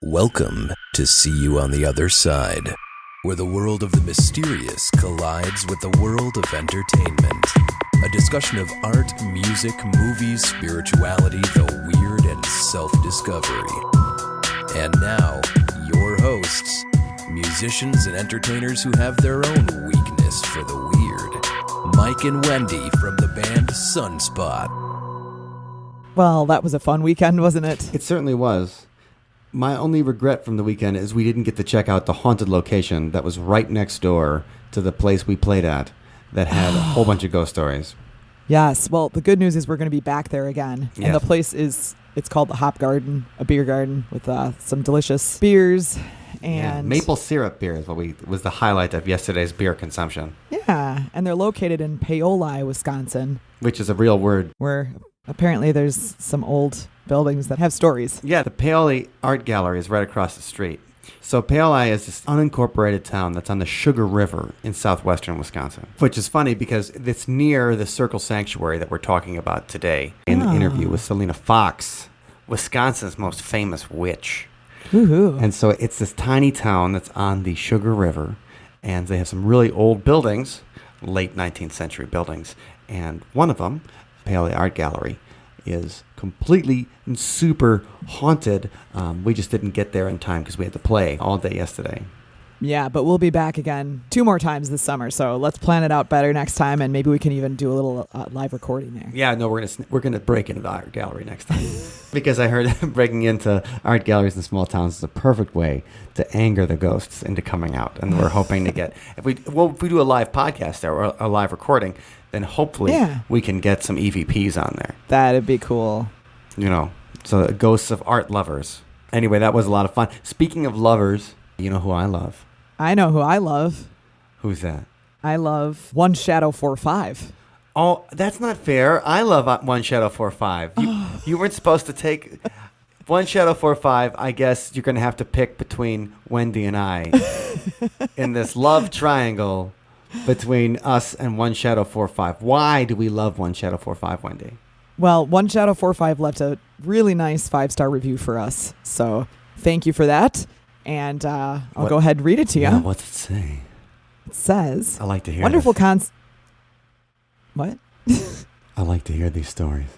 Welcome to See You on the Other Side, where the world of the mysterious collides with the world of entertainment. A discussion of art, music, movies, spirituality, the weird, and self-discovery. And now, your hosts, musicians and entertainers who have their own weakness for the weird, Mike and Wendy from the band Sunspot. Well, that was a fun weekend, wasn't it? It certainly was. My only regret from the weekend is we didn't get to check out the haunted location that was right next door to the place we played at that had a whole bunch of ghost stories. Yes. Well, the good news is we're going to be back there again. Yes. And the place it's called the Hop Garden, a beer garden with some delicious beers. And maple syrup beer was the highlight of yesterday's beer consumption. Yeah. And they're located in Paoli, Wisconsin. Which is a real word. Where apparently there's some old buildings that have stories. Yeah, the Paoli Art Gallery is right across the street. So Paoli is this unincorporated town that's on the Sugar River in southwestern Wisconsin, which is funny because it's near the Circle Sanctuary that we're talking about today in the interview with Selena Fox, Wisconsin's most famous witch. Woohoo. And so it's this tiny town that's on the Sugar River, and they have some really old buildings, late 19th century buildings, and one of them, Paoli Art Gallery, is completely and super haunted. We just didn't get there in time because we had to play all day yesterday. Yeah, but we'll be back again 2 more times this summer, so let's plan it out better next time, and maybe we can even do a little live recording there. Yeah, no, we're gonna break into the art gallery next time because I heard breaking into art galleries in small towns is a perfect way to anger the ghosts into coming out, and we're hoping to get if we do a live podcast there or a live recording, then hopefully we can get some EVPs on there. That'd be cool. You know, so ghosts of art lovers. Anyway, that was a lot of fun. Speaking of lovers, you know who I love? I know who I love. Who's that? I love One Shadow 45. Oh, that's not fair. I love One Shadow 45. You weren't supposed to take One Shadow 45. I guess you're going to have to pick between Wendy and I in this love triangle between us and One Shadow 45. Why do we love One Shadow 45, Wendy? Well, One Shadow 45 left a really nice 5-star review for us. So thank you for that. And I'll go ahead and read it to you. Yeah, what's it say? It says, I like to hear wonderful this. What? I like to hear these stories.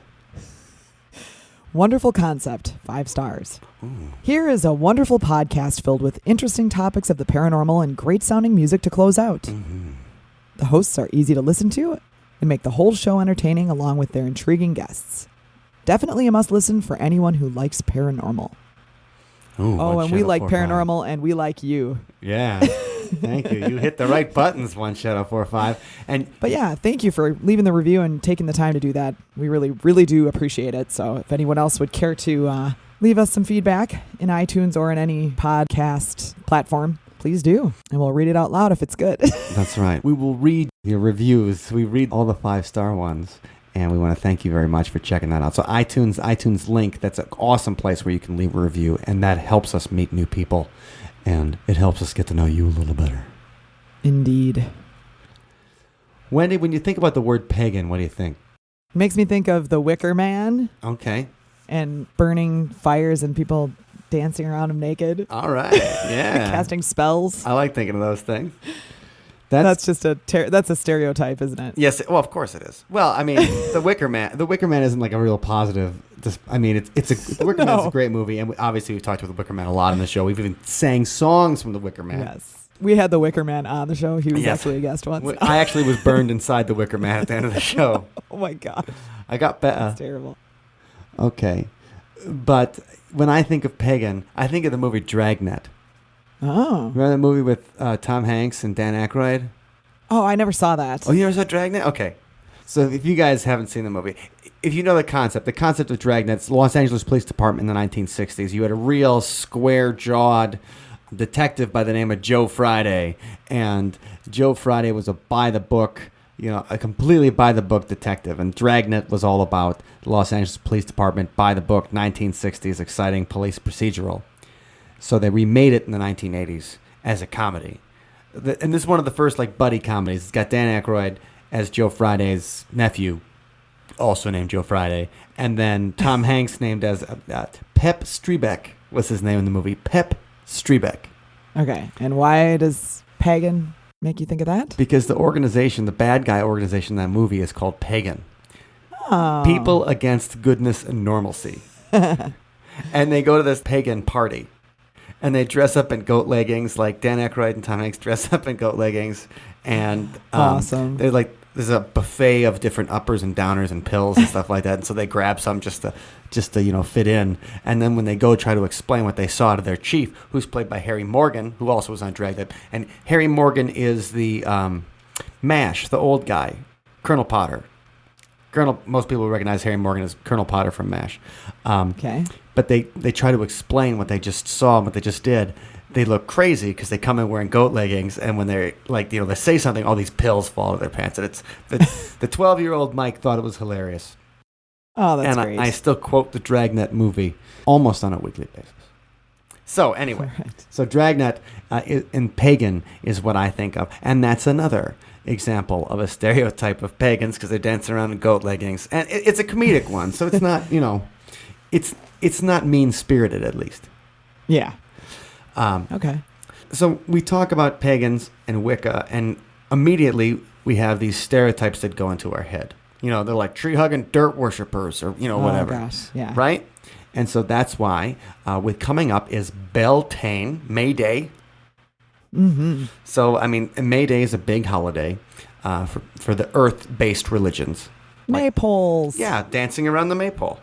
Wonderful concept, 5 stars. Ooh. Here is a wonderful podcast filled with interesting topics of the paranormal and great sounding music to close out. Mm-hmm. The hosts are easy to listen to and make the whole show entertaining along with their intriguing guests. Definitely a must listen for anyone who likes paranormal. Ooh, and we like paranormal, and we like you. Yeah, thank you. You hit the right buttons, One Shadow 45. But yeah, thank you for leaving the review and taking the time to do that. We really, really do appreciate it. So if anyone else would care to leave us some feedback in iTunes or in any podcast platform, please do. And we'll read it out loud if it's good. That's right. We will read your reviews. We read all the 5-star ones. And we want to thank you very much for checking that out. So iTunes link, that's an awesome place where you can leave a review. And that helps us meet new people. And it helps us get to know you a little better. Indeed. Wendy, when you think about the word pagan, what do you think? It makes me think of the Wicker Man. Okay. And burning fires and people dancing around him naked. All right. Yeah. Casting spells. I like thinking of those things. That's just that's a stereotype, isn't it? Yes. Well, of course it is. Well, I mean, The Wicker Man. The Wicker Man isn't like a real positive. The Wicker Man is a great movie, and obviously we've talked about The Wicker Man a lot on the show. We've even sang songs from The Wicker Man. Yes. We had The Wicker Man on the show. He was actually a guest once. I actually was burned inside The Wicker Man at the end of the show. Oh my God. I got better. That's terrible. Okay, but when I think of pagan, I think of the movie Dragnet. Oh. Remember that movie with Tom Hanks and Dan Aykroyd? Oh, I never saw that. Oh, you never saw Dragnet? Okay. So if you guys haven't seen the movie, if you know the concept of Dragnet's Los Angeles Police Department in the 1960s, you had a real square-jawed detective by the name of Joe Friday. And Joe Friday was a by-the-book, a completely by-the-book detective. And Dragnet was all about the Los Angeles Police Department, by-the-book, 1960s, exciting police procedural. So they remade it in the 1980s as a comedy. And this is one of the first buddy comedies. It's got Dan Aykroyd as Joe Friday's nephew, also named Joe Friday, and then Tom Hanks named as Pep Streebek. was his name in the movie. Pep Strebeck. Okay. And why does pagan make you think of that? Because the organization, the bad guy organization in that movie is called Pagan. Oh. People Against Goodness and Normalcy. And they go to this pagan party. And they dress up in goat leggings, like Dan Aykroyd and Tom Hanks dress up in goat leggings. And awesome. They're like, there's a buffet of different uppers and downers and pills and stuff like that. And so they grab some just to fit in. And then when they go try to explain what they saw to their chief, who's played by Harry Morgan, who also was on Dragnet. And Harry Morgan is the MASH, the old guy, Colonel Potter. Most people recognize Harry Morgan as Colonel Potter from MASH. Okay. But they try to explain what they just saw and what they just did. They look crazy because they come in wearing goat leggings, and when they're they say something, all these pills fall out of their pants. And it's the 12-year-old Mike thought it was hilarious. Oh, that's great. And I still quote the Dragnet movie almost on a weekly basis. So anyway, So Dragnet in Pagan is what I think of, and that's another example of a stereotype of pagans because they're dancing around in goat leggings, and it's a comedic one, so it's not it's not mean-spirited, at least. Yeah. Okay. So we talk about pagans and Wicca, and immediately we have these stereotypes that go into our head. They're like tree-hugging dirt worshippers or, whatever. Oh, gosh. Yeah. Right? And so that's why with coming up is Beltane, May Day. Mm-hmm. So, May Day is a big holiday for the earth-based religions. Maypoles. Yeah, dancing around the maypole.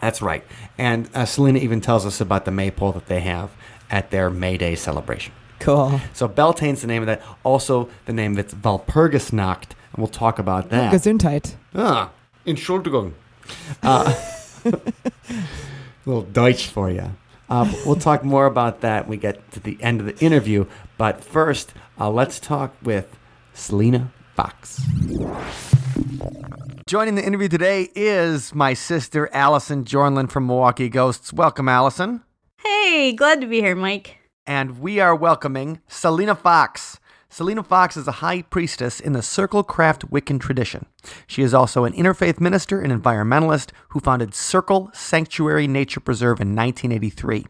That's right. And Selena even tells us about the maypole that they have at their May Day celebration. Cool. So Beltane's the name of that. Also, the name of it's Walpurgisnacht, and we'll talk about that. Gesundheit. Entschuldigung. A little Deutsch for you. We'll talk more about that when we get to the end of the interview. But first, let's talk with Selena Fox. Joining the interview today is my sister, Allison Jornlin from Milwaukee Ghosts. Welcome, Allison. Hey, glad to be here, Mike. And we are welcoming Selena Fox. Selena Fox is a high priestess in the Circle Craft Wiccan tradition. She is also an interfaith minister and environmentalist who founded Circle Sanctuary Nature Preserve in 1983.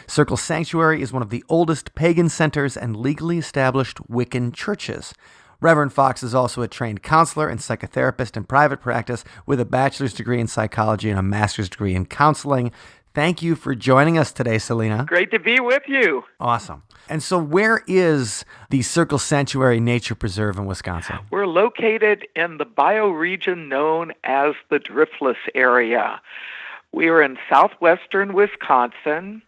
Circle Sanctuary is one of the oldest pagan centers and legally established Wiccan churches. Reverend Fox is also a trained counselor and psychotherapist in private practice with a bachelor's degree in psychology and a master's degree in counseling. Thank you for joining us today, Selena. Great to be with you. Awesome. And so where is the Circle Sanctuary Nature Preserve in Wisconsin? We're located in the bioregion known as the Driftless area. We are in southwestern Wisconsin.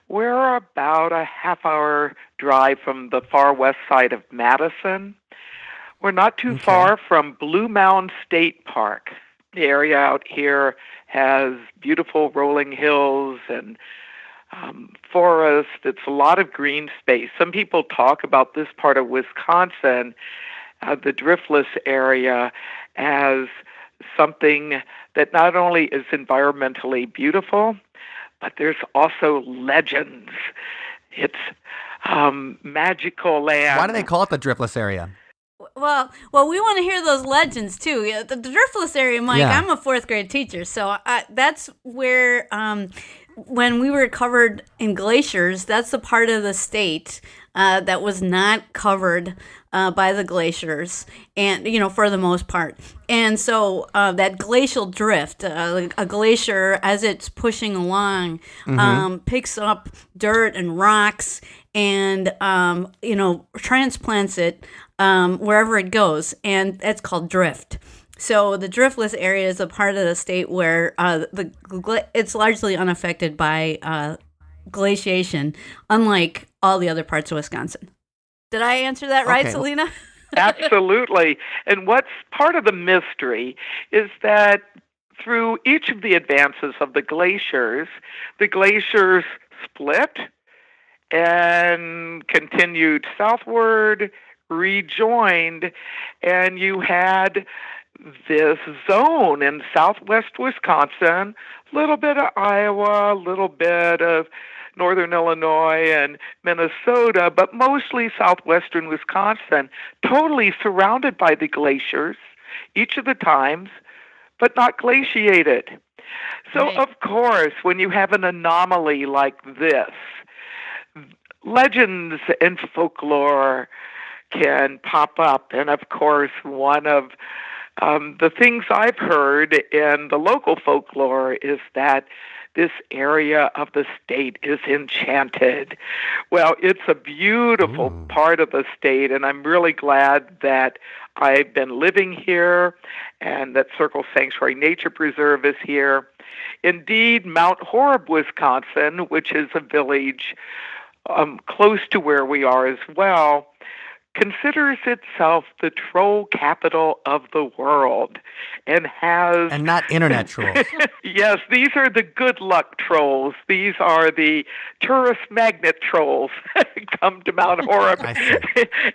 We're about a half-hour drive from the far west side of Madison. We're not too far from Blue Mound State Park. The area out here has beautiful rolling hills and forest. It's a lot of green space. Some people talk about this part of Wisconsin, the Driftless area, as something that not only is environmentally beautiful, but there's also legends. It's magical land. Why do they call it the Driftless area? Well, we want to hear those legends too. Yeah, the Driftless area, Mike. Yeah. I'm a fourth grade teacher, so that's where when we were covered in glaciers, that's the part of the state that was not covered by the glaciers, and for the most part. And so that glacial drift, a glacier as it's pushing along, picks up dirt and rocks and transplants it wherever it goes, and that's called drift. So the driftless area is a part of the state where it's largely unaffected by glaciation, unlike all the other parts of Wisconsin. Did I answer that right, Selena? Absolutely. And what's part of the mystery is that through each of the advances of the glaciers split and continued southward, rejoined, and you had this zone in southwest Wisconsin, a little bit of Iowa, a little bit of northern Illinois and Minnesota, but mostly southwestern Wisconsin, totally surrounded by the glaciers. Each of the times, but not glaciated. So, Right. of course, when you have an anomaly like this, legends and folklore can pop up. And of course, one of the things I've heard in the local folklore is that this area of the state is enchanted. Well, it's a beautiful part of the state, and I'm really glad that I've been living here and that Circle Sanctuary Nature Preserve is here. Indeed, Mount Horeb, Wisconsin, which is a village close to where we are as well, considers itself the troll capital of the world and has... And not internet trolls. Yes, these are the good luck trolls. These are the tourist magnet trolls come to Mount Horeb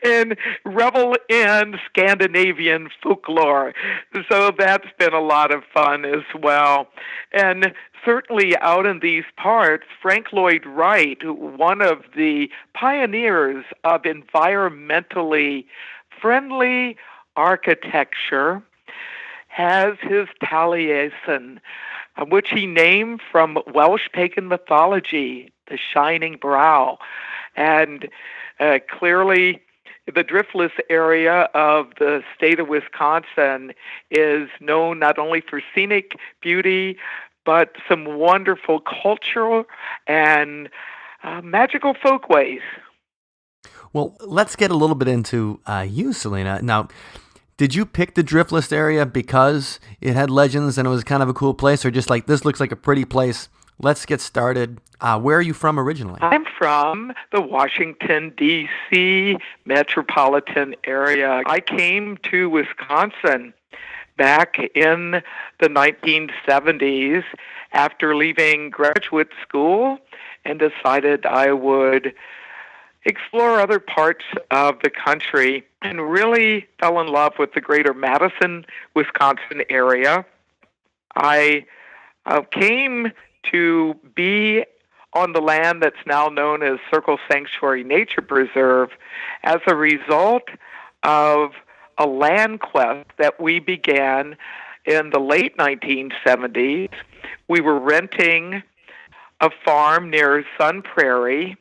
and revel in Scandinavian folklore. So that's been a lot of fun as well. And certainly out in these parts, Frank Lloyd Wright, one of the pioneers of environmentally friendly architecture, has his Taliesin, which he named from Welsh pagan mythology, the shining brow. And clearly, the driftless area of the state of Wisconsin is known not only for scenic beauty, but some wonderful cultural and magical folkways. Well, let's get a little bit into you, Selena. Now, did you pick the driftless area because it had legends and it was kind of a cool place, or just like, this looks like a pretty place, let's get started? Where are you from originally? I'm from the Washington, D.C. metropolitan area. I came to Wisconsin back in the 1970s after leaving graduate school and decided I would explore other parts of the country and really fell in love with the greater Madison, Wisconsin area. I came to be on the land that's now known as Circle Sanctuary Nature Preserve as a result of a land quest that we began in the late 1970s. We were renting a farm near Sun Prairie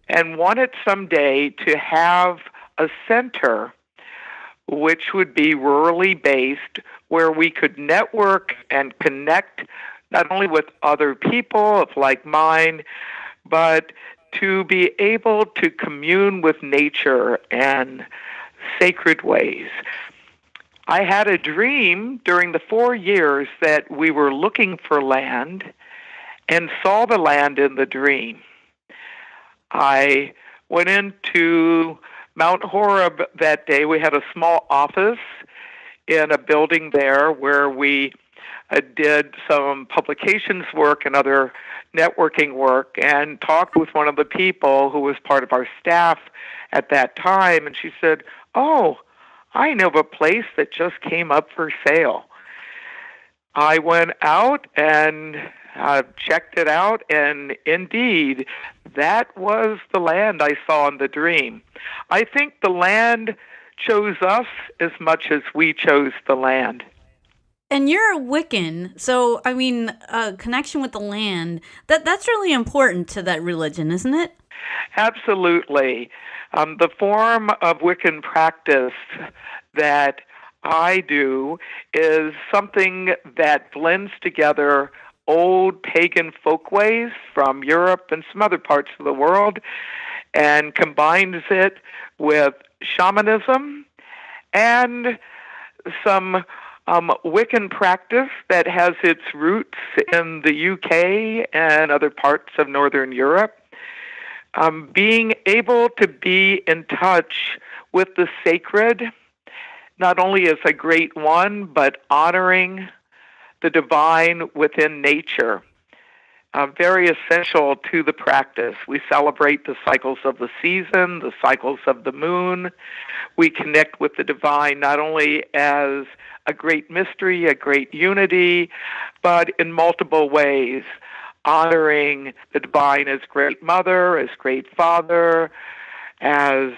and wanted someday to have a center which would be rurally based, where we could network and connect not only with other people of like mind, but to be able to commune with nature and sacred ways. I had a dream during the 4 years that we were looking for land and saw the land in the dream. I went into Mount Horeb that day. We had a small office in a building there where we did some publications work and other networking work, and talked with one of the people who was part of our staff at that time, and she said, "Oh, I know of a place that just came up for sale." I went out and checked it out, and indeed, that was the land I saw in the dream. I think the land chose us as much as we chose the land. And you're a Wiccan, so, I mean, connection with the land, that's really important to that religion, isn't it? Absolutely. The form of Wiccan practice that I do is something that blends together old pagan folkways from Europe and some other parts of the world and combines it with shamanism and some Wiccan practice that has its roots in the UK and other parts of Northern Europe. Being able to be in touch with the sacred, not only as a great one, but honoring the divine within nature. Very essential to the practice. We celebrate the cycles of the season, the cycles of the moon. We connect with the divine not only as a great mystery, a great unity, but in multiple ways, honoring the divine as great mother, as great father, as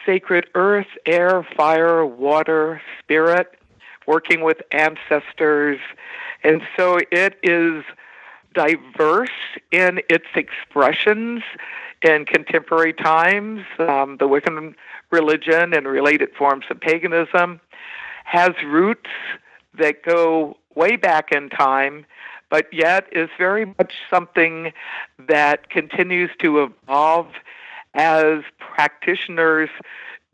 sacred earth, air, fire, water, spirit. working with ancestors. And so it is diverse in its expressions in contemporary times. The Wiccan religion and related forms of paganism has roots that go way back in time, but yet is very much something that continues to evolve as practitioners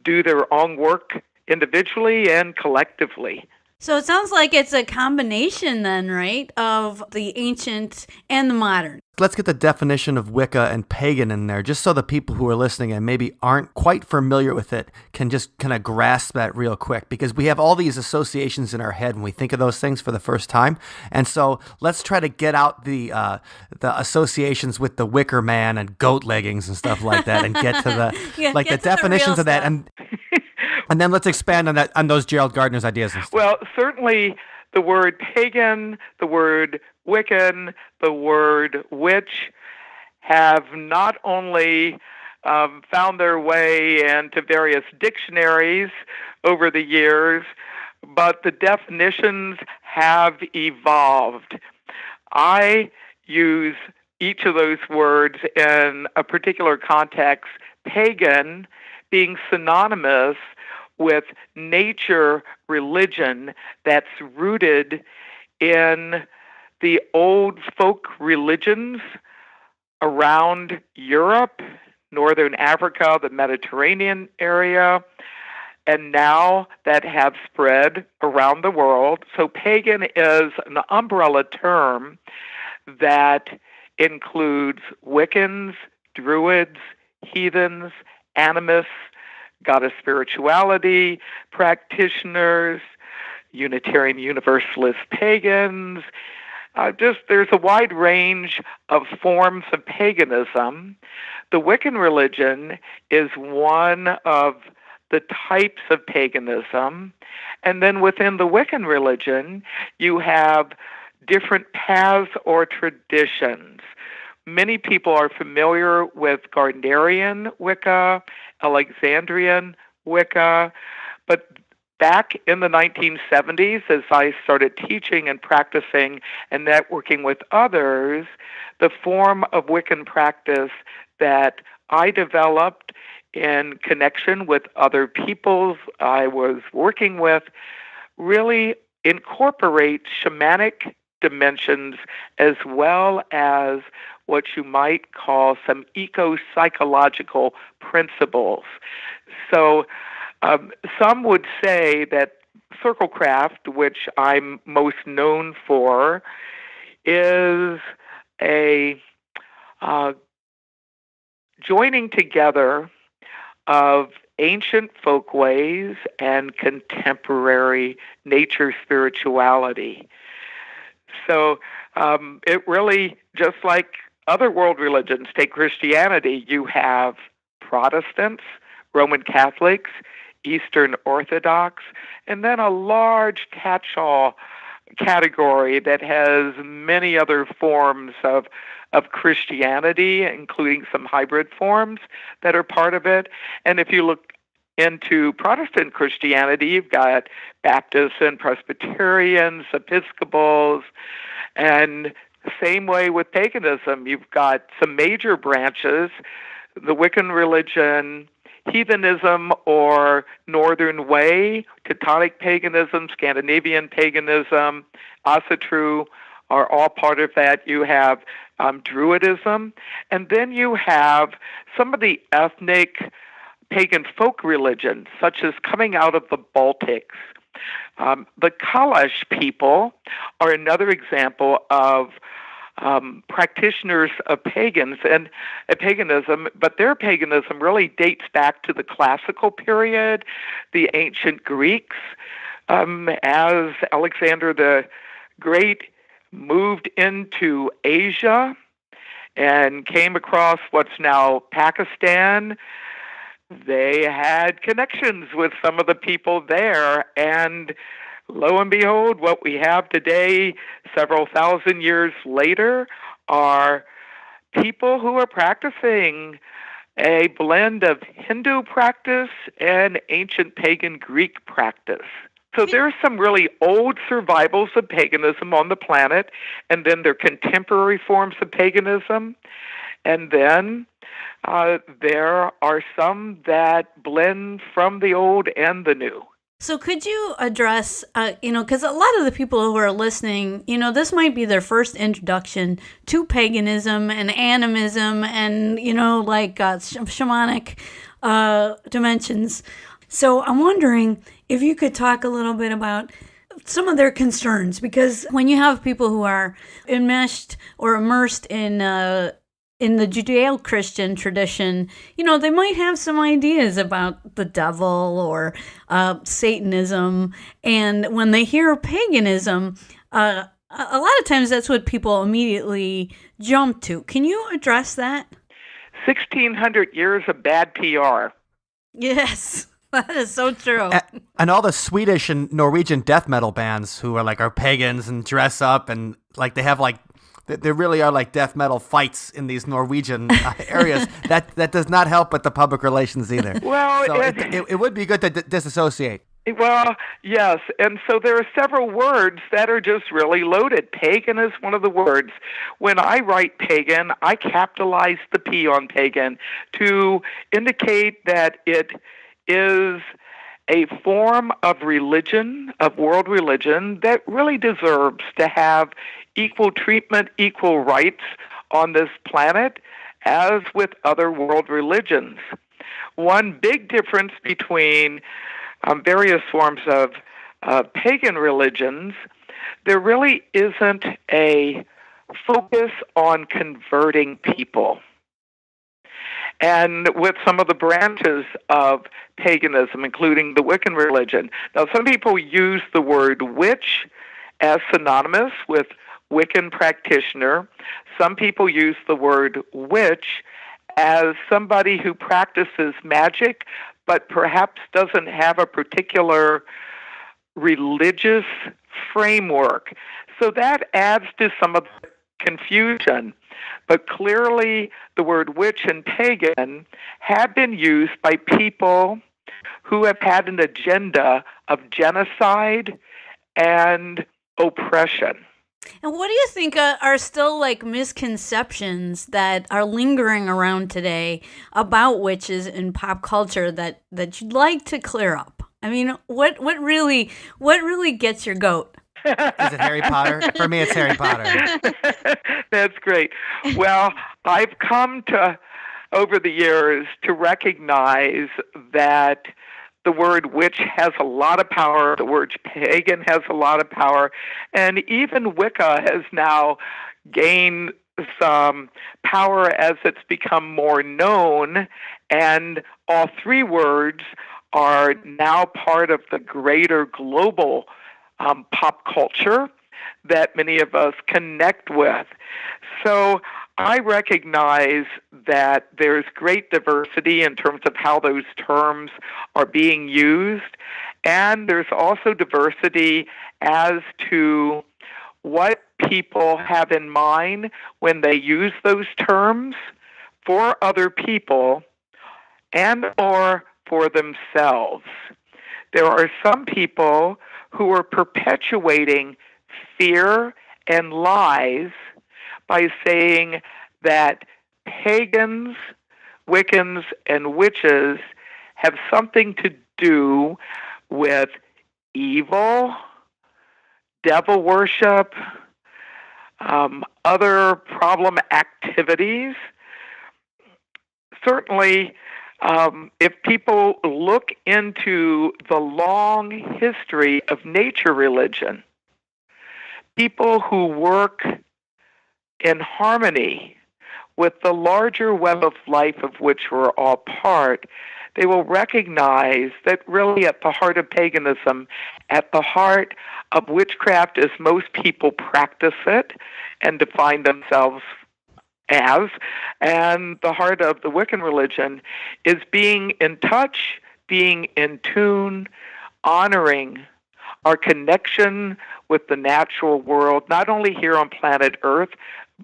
do their own work individually and collectively. So it sounds like it's a combination then, right, of the ancient and the modern. Let's get the definition of Wicca and pagan in there, just so the people who are listening and maybe aren't quite familiar with it can just kind of grasp that real quick, because we have all these associations in our head when we think of those things for the first time. And so let's try to get out the associations with the Wicker Man and goat leggings and stuff like that, and get to the the definitions of that. And then let's expand on that, on those Gerald Gardner's ideas and stuff. Well, certainly the word pagan, the word Wiccan, the word witch have not only found their way into various dictionaries over the years, but the definitions have evolved. I use each of those words in a particular context, pagan being synonymous with nature religion that's rooted in the old folk religions around Europe, Northern Africa, the Mediterranean area, and now that have spread around the world. So pagan is an umbrella term that includes Wiccans, Druids, heathens, animists, goddess spirituality practitioners, Unitarian Universalist pagans. There's a wide range of forms of paganism. The Wiccan religion is one of the types of paganism. And then within the Wiccan religion, you have different paths or traditions. Many people are familiar with Gardnerian Wicca, Alexandrian Wicca, but back in the 1970s, as I started teaching and practicing and networking with others, the form of Wiccan practice that I developed in connection with other peoples I was working with really incorporate shamanic dimensions as well as what you might call some eco-psychological principles. So some would say that circlecraft, which I'm most known for, is a joining together of ancient folkways and contemporary nature spirituality. So it really, just like other world religions, take Christianity, you have Protestants, Roman Catholics, Eastern Orthodox, and then a large catch-all category that has many other forms of Christianity, including some hybrid forms that are part of it. And if you look into Protestant Christianity, you've got Baptists and Presbyterians, Episcopals, and same way with paganism. You've got some major branches, the Wiccan religion, heathenism or Northern Way, Teutonic paganism, Scandinavian paganism, Asatru are all part of that. You have Druidism, and then you have some of the ethnic pagan folk religions, such as coming out of the Baltics. The Kalash people are another example of practitioners of pagans and paganism, but their paganism really dates back to the classical period, the ancient Greeks, as Alexander the Great moved into Asia and came across what's now Pakistan. They had connections with some of the people there, and lo and behold, what we have today, several thousand years later, are people who are practicing a blend of Hindu practice and ancient pagan Greek practice. So there's some really old survivals of paganism on the planet, and then there are contemporary forms of paganism, and then there are some that blend from the old and the new. So could you address, because a lot of the people who are listening, this might be their first introduction to paganism and animism and, shamanic dimensions. So I'm wondering if you could talk a little bit about some of their concerns, because when you have people who are enmeshed or immersed in the Judeo-Christian tradition, they might have some ideas about the devil or Satanism. And when they hear paganism, a lot of times that's what people immediately jump to. Can you address that? 1,600 years of bad PR. Yes, that is so true. And all the Swedish and Norwegian death metal bands who are pagans and dress up and they have there really are death metal fights in these Norwegian areas. That does not help with the public relations either. Well, so it would be good to disassociate. Well, yes, and so there are several words that are just really loaded. Pagan is one of the words. When I write pagan, I capitalize the P on pagan to indicate that it is a form of religion, of world religion, that really deserves to have equal treatment, equal rights on this planet as with other world religions. One big difference between various forms of pagan religions, there really isn't a focus on converting people. And with some of the branches of paganism, including the Wiccan religion. Now, some people use the word witch as synonymous with Wiccan practitioner. Some people use the word witch as somebody who practices magic, but perhaps doesn't have a particular religious framework. So that adds to some of the confusion. But clearly, the word witch and pagan have been used by people who have had an agenda of genocide and oppression. And what do you think are still misconceptions that are lingering around today about witches in pop culture that you'd like to clear up? I mean, what really gets your goat? Is it Harry Potter? For me, it's Harry Potter. That's great. Well, I've come to, over the years, to recognize that the word witch has a lot of power, the word pagan has a lot of power, and even Wicca has now gained some power as it's become more known, and all three words are now part of the greater global pop culture that many of us connect with. So I recognize that there's great diversity in terms of how those terms are being used, and there's also diversity as to what people have in mind when they use those terms for other people and or for themselves. There are some people who are perpetuating fear and lies by saying that pagans, Wiccans, and witches have something to do with evil, devil worship, other problem activities. Certainly, if people look into the long history of nature religion, people who work in harmony with the larger web of life of which we're all part, they will recognize that really at the heart of paganism, at the heart of witchcraft as most people practice it and define themselves as, and the heart of the Wiccan religion is being in touch, being in tune, honoring our connection with the natural world, not only here on planet Earth,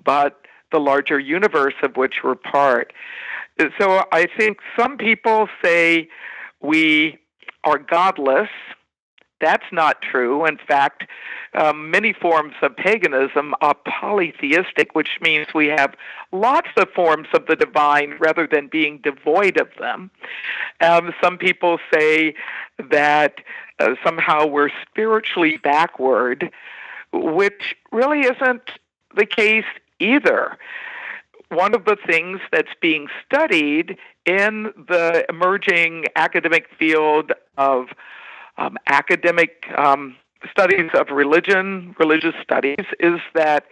but the larger universe of which we're part. So I think some people say we are godless, that's not true. In fact, many forms of paganism are polytheistic, which means we have lots of forms of the divine rather than being devoid of them. Some people say that somehow we're spiritually backward, which really isn't the case either. One of the things that's being studied in the emerging academic field of academic studies of religion, religious studies, is that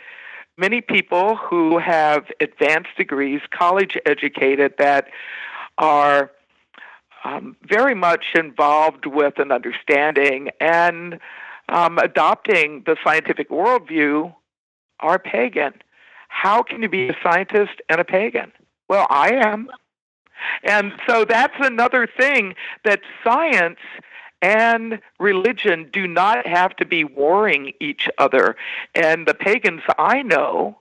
many people who have advanced degrees, college educated, that are very much involved with an understanding and adopting the scientific worldview are pagan. How can you be a scientist and a pagan? Well, I am. And so that's another thing, that science and religion do not have to be warring each other. And the pagans I know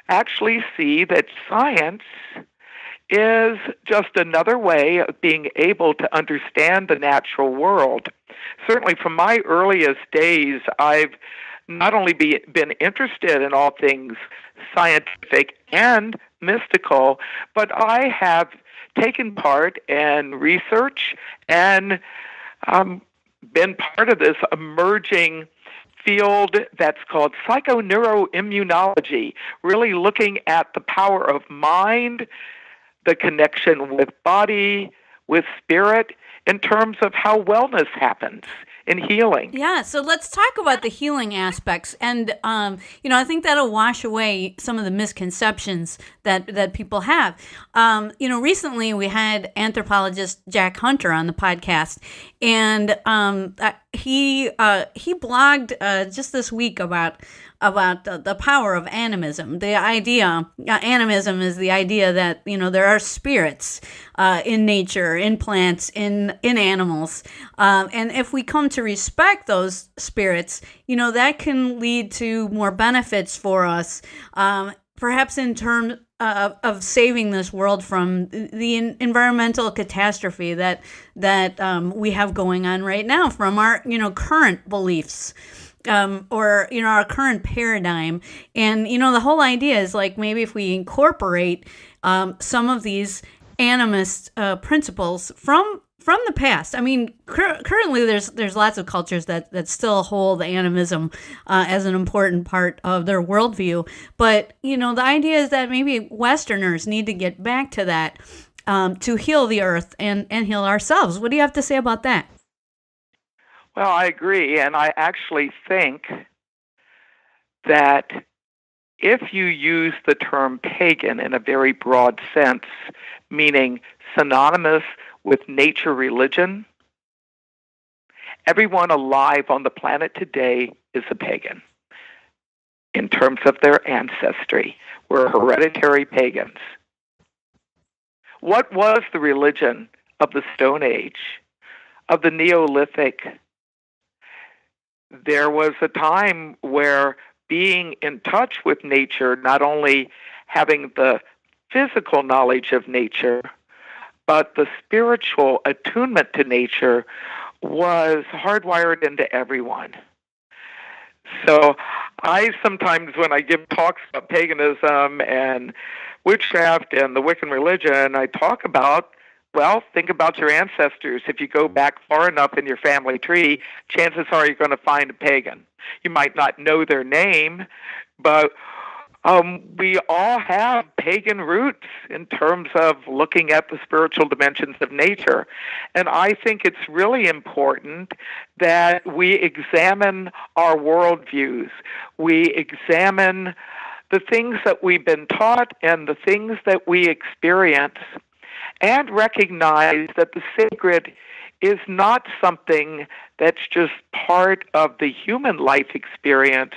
actually see that science is just another way of being able to understand the natural world. Certainly from my earliest days, I've not only been interested in all things scientific and mystical, but I have taken part in research and been part of this emerging field that's called psychoneuroimmunology, really looking at the power of mind, the connection with body, with spirit, in terms of how wellness happens in healing. Yeah, so let's talk about the healing aspects. And, I think that'll wash away some of the misconceptions that people have. Recently we had anthropologist Jack Hunter on the podcast, and he blogged just this week about the power of animism. The idea, animism is the idea that, there are spirits in nature, in plants, in animals. And if we come to respect those spirits, that can lead to more benefits for us, perhaps in terms of saving this world from the environmental catastrophe that we have going on right now from our, current beliefs. Or our current paradigm. And the whole idea is like, maybe if we incorporate some of these animist principles from the past. I mean, currently there's lots of cultures that still hold animism as an important part of their worldview. But the idea is that maybe Westerners need to get back to that to heal the earth and heal ourselves. What do you have to say about that? Well, I agree, and I actually think that if you use the term pagan in a very broad sense, meaning synonymous with nature religion, everyone alive on the planet today is a pagan in terms of their ancestry. We're hereditary pagans. What was the religion of the Stone Age, of the Neolithic? There was a time where being in touch with nature, not only having the physical knowledge of nature, but the spiritual attunement to nature was hardwired into everyone. So I sometimes, when I give talks about paganism and witchcraft and the Wiccan religion, I talk about, well, think about your ancestors. If you go back far enough in your family tree, chances are you're going to find a pagan. You might not know their name, but we all have pagan roots in terms of looking at the spiritual dimensions of nature. And I think it's really important that we examine our worldviews. We examine the things that we've been taught and the things that we experience, and recognize that the sacred is not something that's just part of the human life experience.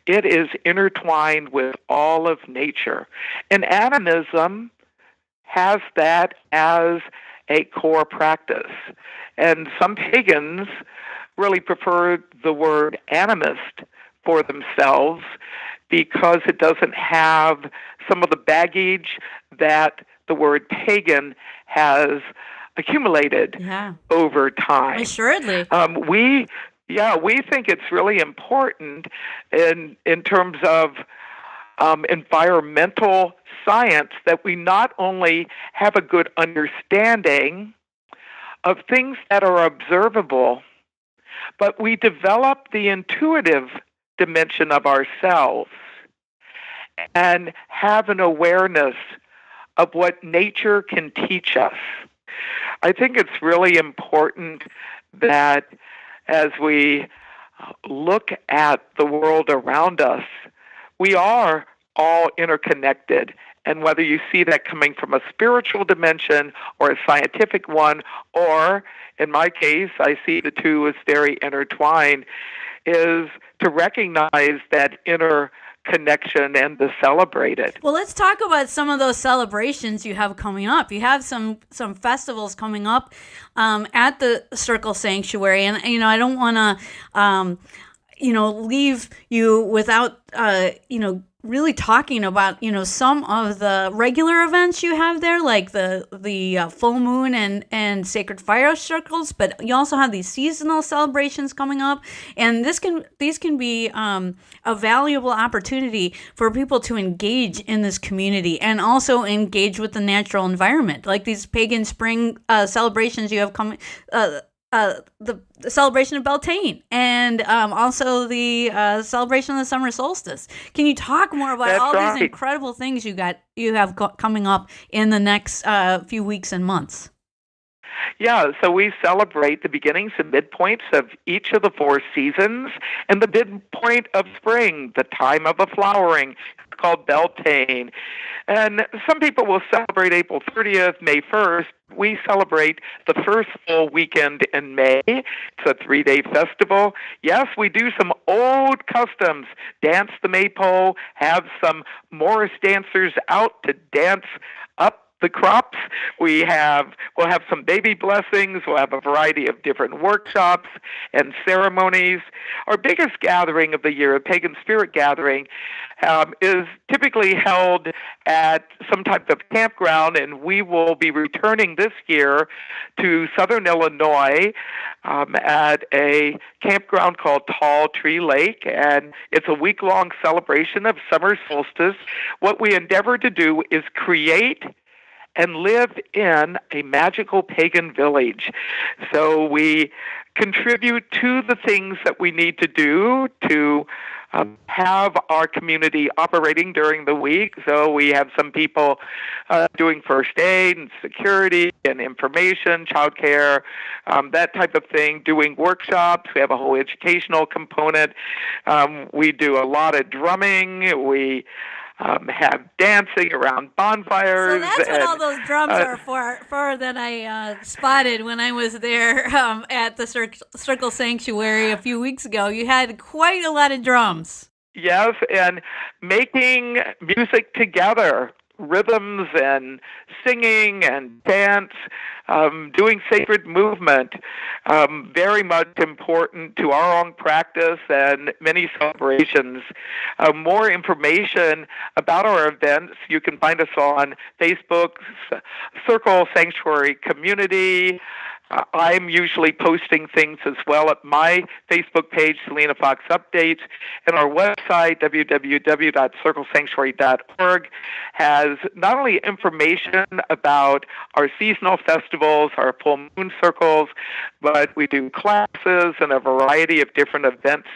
It is intertwined with all of nature. And animism has that as a core practice. And some pagans really prefer the word animist for themselves because it doesn't have some of the baggage that the word pagan has accumulated over time. Assuredly. We think it's really important in terms of environmental science that we not only have a good understanding of things that are observable, but we develop the intuitive dimension of ourselves and have an awareness of what nature can teach us. I think it's really important that as we look at the world around us, we are all interconnected. And whether you see that coming from a spiritual dimension or a scientific one, or in my case, I see the two as very intertwined, is to recognize that inner connection and to celebrate it. Well, let's talk about some of those celebrations you have coming up. You have some festivals coming up at the Circle Sanctuary, and I don't want to leave you without really talking about some of the regular events you have there, like the full moon and sacred fire circles, but you also have these seasonal celebrations coming up, and these can be a valuable opportunity for people to engage in this community and also engage with the natural environment, like these pagan spring celebrations you have coming. The celebration of Beltane, and also the celebration of the summer solstice. Can you talk more about all these incredible things you have coming up in the next few weeks and months? Yeah, so we celebrate the beginnings and midpoints of each of the 4 seasons, and the midpoint of spring, the time of the flowering, called Beltane. And some people will celebrate April 30th, May 1st. We celebrate the first full weekend in May. It's a 3-day festival. Yes, we do some old customs, dance the maypole, have some Morris dancers out to dance up the crops. We'll have some baby blessings. We'll have a variety of different workshops and ceremonies. Our biggest gathering of the year, a pagan spirit gathering, is typically held at some type of campground, and we will be returning this year to Southern Illinois at a campground called Tall Tree Lake, and it's a week-long celebration of summer solstice. What we endeavor to do is create and live in a magical pagan village. So we contribute to the things that we need to do to have our community operating during the week. So we have some people doing first aid and security and information, childcare, that type of thing, doing workshops. We have a whole educational component. We do a lot of drumming. We have dancing around bonfires. So that's what all those drums are for that I spotted when I was there at the Circle Sanctuary a few weeks ago. You had quite a lot of drums. Yes, and making music together, rhythms and singing and dance, doing sacred movement, very much important to our own practice and many celebrations. More information about our events, you can find us on Facebook, Circle Sanctuary Community. I'm usually posting things as well at my Facebook page, Selena Fox Updates, and our website, www.circlesanctuary.org, has not only information about our seasonal festivals, our full moon circles, but we do classes and a variety of different events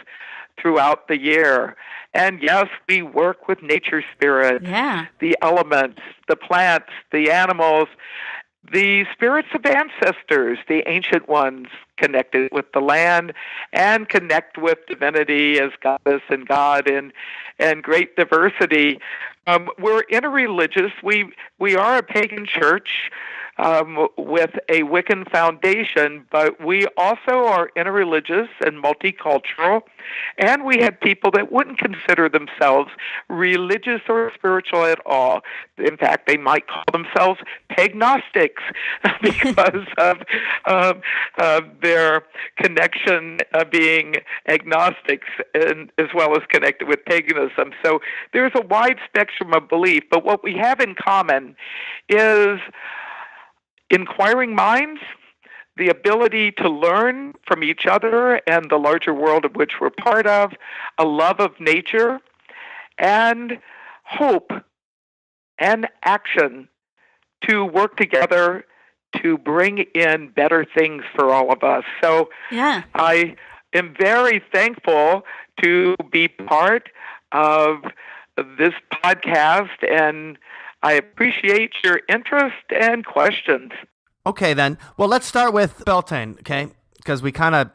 throughout the year. And yes, we work with nature spirits, the elements, the plants, the animals, the spirits of ancestors, the ancient ones connected with the land and connect with divinity as goddess and God and great diversity. We're interreligious. We are a pagan church with a Wiccan foundation, but we also are interreligious and multicultural, and we have people that wouldn't consider themselves religious or spiritual at all. In fact, they might call themselves pagnostics because of their connection being agnostics and as well as connected with paganism. So there's a wide spectrum of belief, but what we have in common is inquiring minds, the ability to learn from each other and the larger world of which we're part of, a love of nature, and hope and action to work together to bring in better things for all of us. So Yeah. I am very thankful to be part of this podcast, and I appreciate your interest and questions. Okay, then. Well, let's start with Beltane, okay? Because we kind of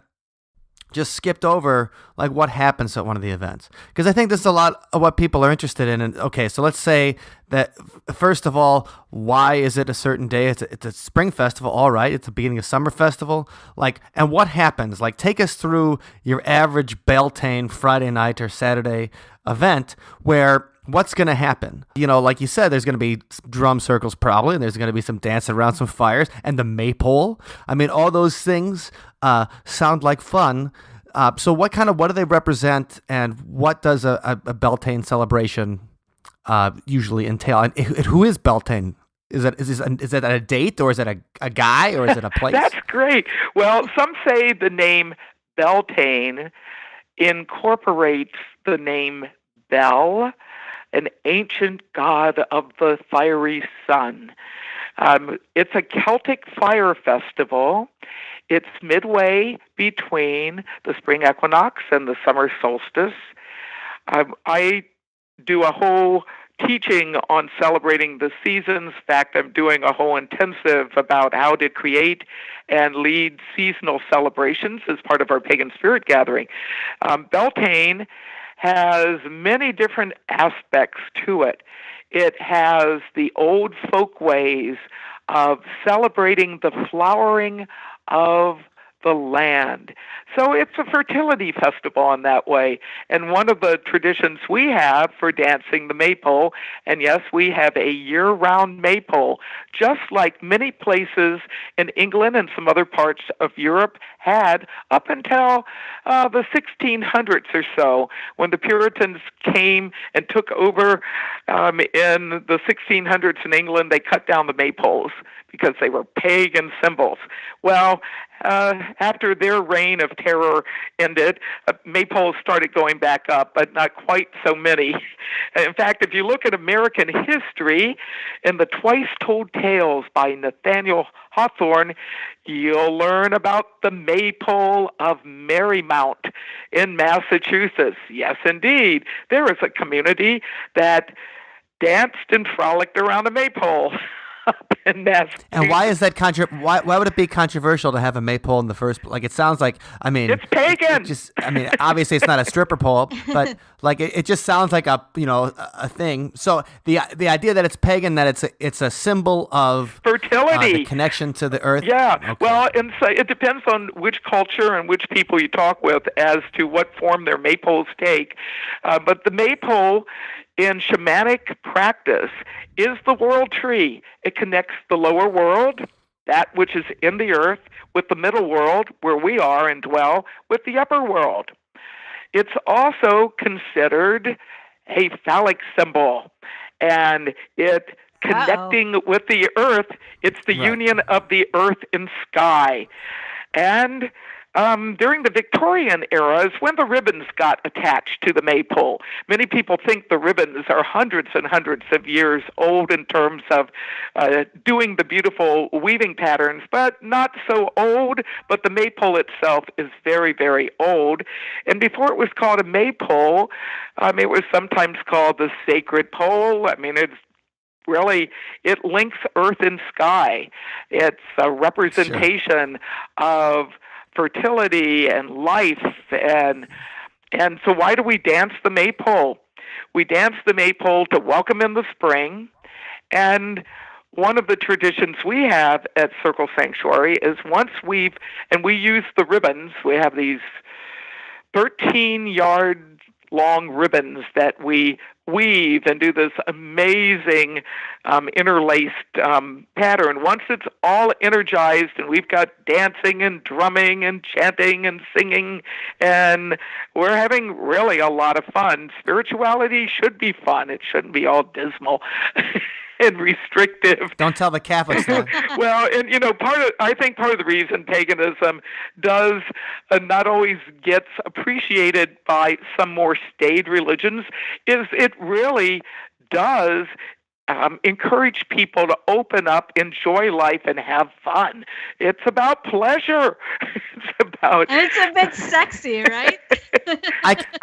just skipped over like what happens at one of the events. Because I think this is a lot of what people are interested in. And okay, so let's say that first of all, why is it a certain day? It's a spring festival, all right. It's the beginning of summer festival. Like, and what happens? Like, take us through your average Beltane Friday night or Saturday event where what's going to happen? You know, like you said, there's going to be drum circles probably, and there's going to be some dancing around some fires, and the maypole. I mean, all those things sound like fun. So what do they represent, and what does a Beltane celebration usually entail? And who is Beltane? Is it a date, or is it a guy, or is it a place? That's great. Well, some say the name Beltane incorporates the name Bel, an ancient god of the fiery sun. It's a Celtic fire festival. It's midway between the spring equinox and the summer solstice. I do a whole teaching on celebrating the seasons. In fact, I'm doing a whole intensive about how to create and lead seasonal celebrations as part of our pagan spirit gathering. Beltane has many different aspects to it. It has the old folk ways of celebrating the flowering of the land. So it's a fertility festival in that way. And one of the traditions we have for dancing the maypole, and yes, we have a year-round maypole, just like many places in England and some other parts of Europe had up until the 1600s or so, when the Puritans came and took over in the 1600s in England. They cut down the maypoles because they were pagan symbols. Well, after their reign of terror ended, maypoles started going back up, but not quite so many. In fact, if you look at American history in the Twice Told Tales by Nathaniel Hawthorne, you'll learn about the maypole of Marymount in Massachusetts. Yes, indeed. There is a community that danced and frolicked around a maypole. And why is that why would it be controversial to have a maypole in the first? Like, it sounds like, I mean, it's pagan. Obviously it's not a stripper pole, but like it just sounds like a thing. So the idea that it's pagan, that it's a symbol of fertility, the connection to the earth. Yeah. Okay. Well, and so it depends on which culture and which people you talk with as to what form their maypoles take. But the maypole in shamanic practice is the world tree. It connects the lower world, that which is in the earth, with the middle world, where we are and dwell, with the upper world. It's also considered a phallic symbol, and it connecting with the earth, it's the union of the earth and sky. And during the Victorian era is when the ribbons got attached to the maypole. Many people think the ribbons are hundreds and hundreds of years old in terms of doing the beautiful weaving patterns, but not so old. But the maypole itself is very, very old. And before it was called a maypole, it was sometimes called the sacred pole. I mean, it links earth and sky. It's a representation of fertility and life, and so why do we dance the maypole? We dance the maypole to welcome in the spring, and one of the traditions we have at Circle Sanctuary is we use the ribbons. We have these 13-yard long ribbons that we weave and do this amazing interlaced pattern. Once it's all energized and we've got dancing and drumming and chanting and singing, and we're having really a lot of fun. Spirituality should be fun. It shouldn't be all dismal. and restrictive. Don't tell the Catholics that. Well, and I think part of the reason paganism does not always gets appreciated by some more staid religions is it really does encourage people to open up, enjoy life, and have fun. It's about pleasure. And it's a bit sexy, right?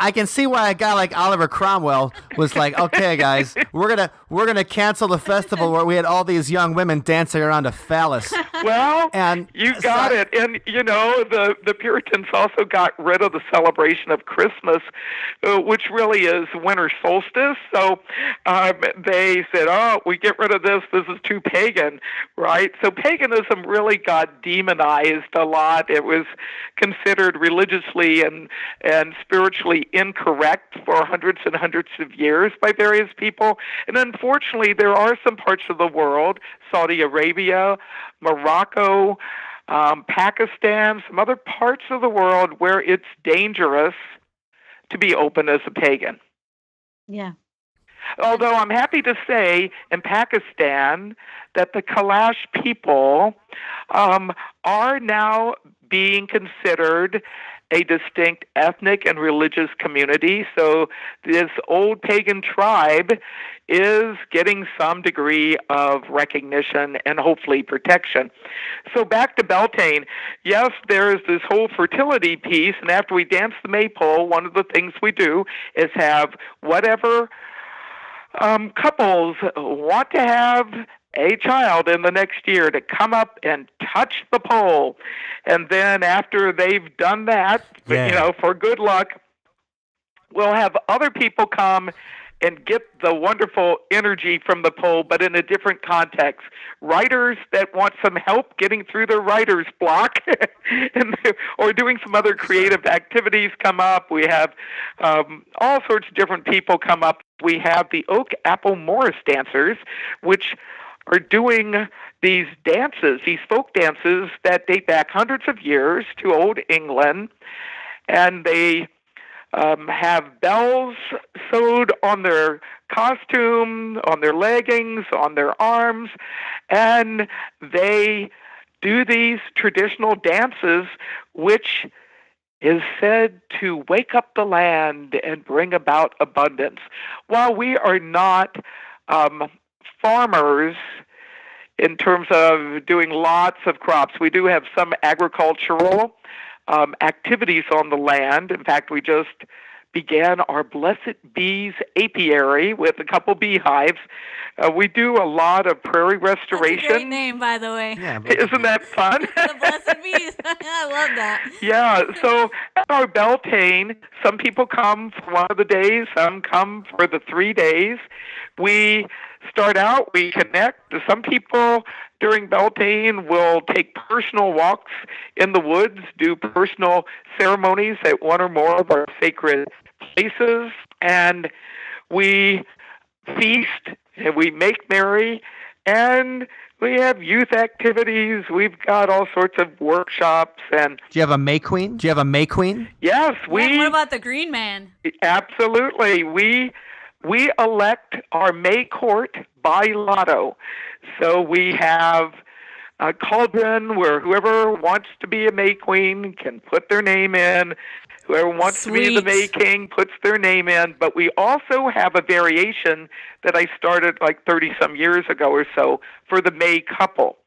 I can see why a guy like Oliver Cromwell was like, okay, guys, we're gonna cancel the festival where we had all these young women dancing around a phallus. Well, and you got it. And the Puritans also got rid of the celebration of Christmas, which really is winter solstice. So they said, "Oh, we get rid of this. This is too pagan," right? So paganism really got demonized a lot. It was considered religiously and spiritually incorrect for hundreds and hundreds of years by various people. And unfortunately, there are some parts of the world, Saudi Arabia, Morocco, Pakistan, some other parts of the world where it's dangerous to be open as a pagan. Yeah. Although I'm happy to say in Pakistan that the Kalash people are now being considered a distinct ethnic and religious community. So this old pagan tribe is getting some degree of recognition and hopefully protection. So back to Beltane. Yes, there's this whole fertility piece, and after we dance the maypole, one of the things we do is have whatever couples want to have a child in the next year to come up and touch the pole. And then after they've done that, for good luck, we'll have other people come and get the wonderful energy from the pole, but in a different context. Writers that want some help getting through their writer's block or doing some other creative activities come up. We have all sorts of different people come up. We have the Oak Apple Morris dancers, which are doing these dances, these folk dances that date back hundreds of years to Old England, and they have bells sewed on their costume, on their leggings, on their arms, and they do these traditional dances, which is said to wake up the land and bring about abundance. While we are not farmers in terms of doing lots of crops, we do have some agricultural activities on the land. In fact, we just began our Blessed Bees apiary with a couple beehives. We do a lot of prairie restoration. That's a great name, by the way. Yeah, Isn't that fun? The Blessed Bees. I love that. Yeah, so at our Beltane, some people come for one of the days, some come for the 3 days. We start out, we connect. Some people during Beltane will take personal walks in the woods, do personal ceremonies at one or more of our sacred places, and we feast and we make merry, and we have youth activities. We've got all sorts of workshops. And do you have a May Queen? Yes, what about the Green Man? Absolutely. We elect our May Court by lotto. So we have a cauldron where whoever wants to be a May Queen can put their name in. Whoever wants to be the May King puts their name in. But we also have a variation that I started like 30-some years ago or so for the May couple.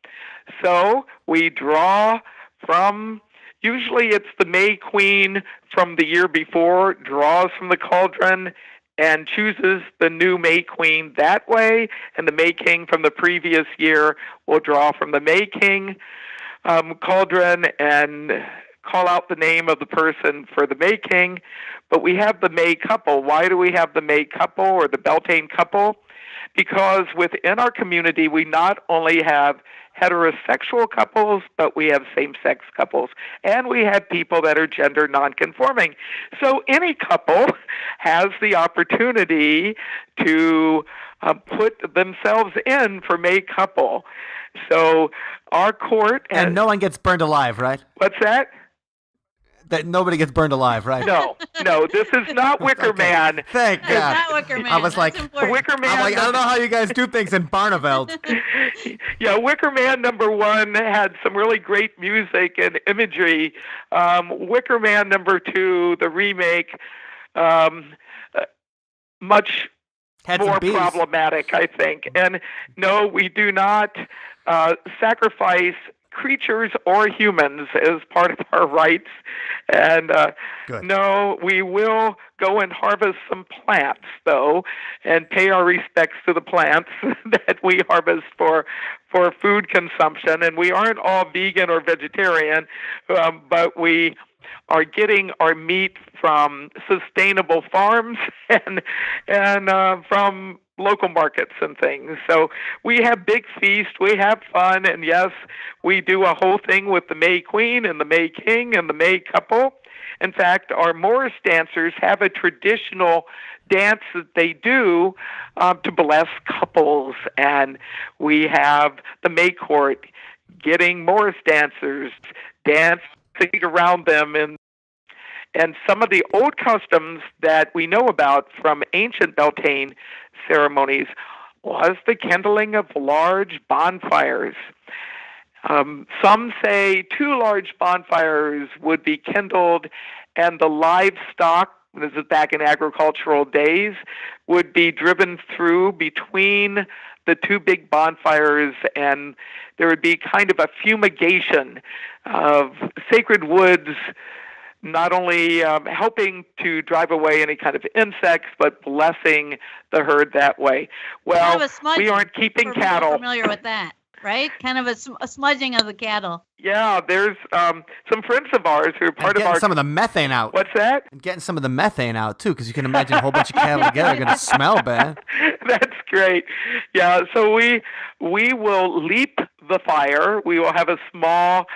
So we draw from, usually it's the May Queen from the year before, draws from the cauldron, and chooses the new May Queen that way, and the May King from the previous year will draw from the May King cauldron and call out the name of the person for the May King. But we have the May couple. Why do we have the May couple or the Beltane couple? Because within our community, we not only have heterosexual couples, but we have same-sex couples, and we have people that are gender nonconforming. So any couple has the opportunity to put themselves in for May couple. So our court... And no one gets burned alive, right? What's that? That nobody gets burned alive, right? No, this is not Wicker Man. Thank It's God. not Wicker Man. I was That's like, important. Wicker Man. I don't know how you guys do things in Barneveld. Yeah, Wicker Man #1 had some really great music and imagery. Wicker Man #2, the remake, much Had some more bees. problematic, I think. And no, we do not sacrifice creatures or humans as part of our rites. And Good. no, we will go and harvest some plants, though, and pay our respects to the plants that we harvest for food consumption. And we aren't all vegan or vegetarian, but we are getting our meat from sustainable farms and from local markets and things. So we have big feast, we have fun, and yes, we do a whole thing with the May Queen and the May King and the May couple. In fact, our Morris dancers have a traditional dance that they do to bless couples, and we have the May Court getting Morris dancers dancing around them, and some of the old customs that we know about from ancient Beltane ceremonies was the kindling of large bonfires. Some say 2 large bonfires would be kindled, and the livestock, this is back in agricultural days, would be driven through between the 2 big bonfires, and there would be kind of a fumigation of sacred woods, not only helping to drive away any kind of insects, but blessing the herd that way. Well, kind of a we aren't keeping for people cattle. familiar with that, right? Kind of a smudging of the cattle. Yeah, there's some friends of ours who are part of getting our... some of the methane out. What's that? And getting some of the methane out, too, because you can imagine a whole bunch of cattle together are going to smell bad. That's great. Yeah, so we will leap the fire. We will have a small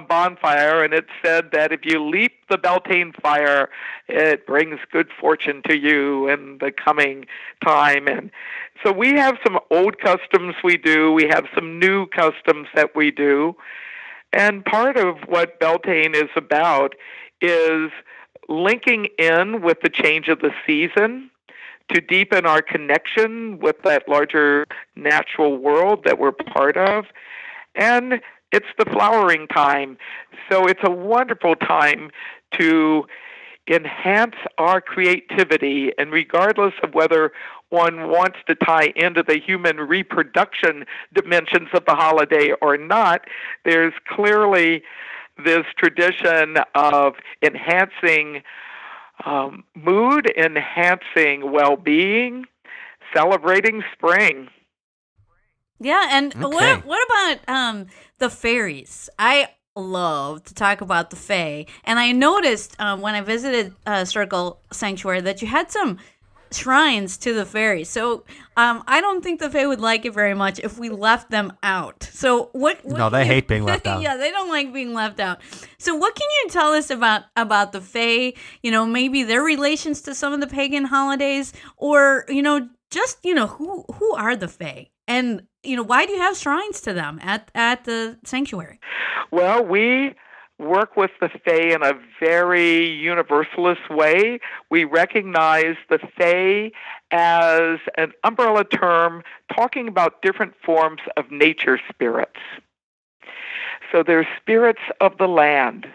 bonfire, and it's said that if you leap the Beltane fire, it brings good fortune to you in the coming time. And so we have some old customs we do. We have some new customs that we do. And part of what Beltane is about is linking in with the change of the season to deepen our connection with that larger natural world that we're part of. And it's the flowering time. So it's a wonderful time to enhance our creativity. And regardless of whether one wants to tie into the human reproduction dimensions of the holiday or not, there's clearly this tradition of enhancing mood, enhancing well-being, celebrating spring. Yeah, and Okay. what about the fairies? I love to talk about the Fae, and I noticed when I visited Circle Sanctuary that you had some shrines to the fairies. So I don't think the Fae would like it very much if we left them out. So what No, they hate being left out. Yeah, they don't like being left out. So what can you tell us about the Fae? You know, maybe their relations to some of the pagan holidays, or just who are the Fae, and why do you have shrines to them at the sanctuary? Well, we work with the Fae in a very universalist way. We recognize the Fae as an umbrella term talking about different forms of nature spirits. So there's spirits of the land.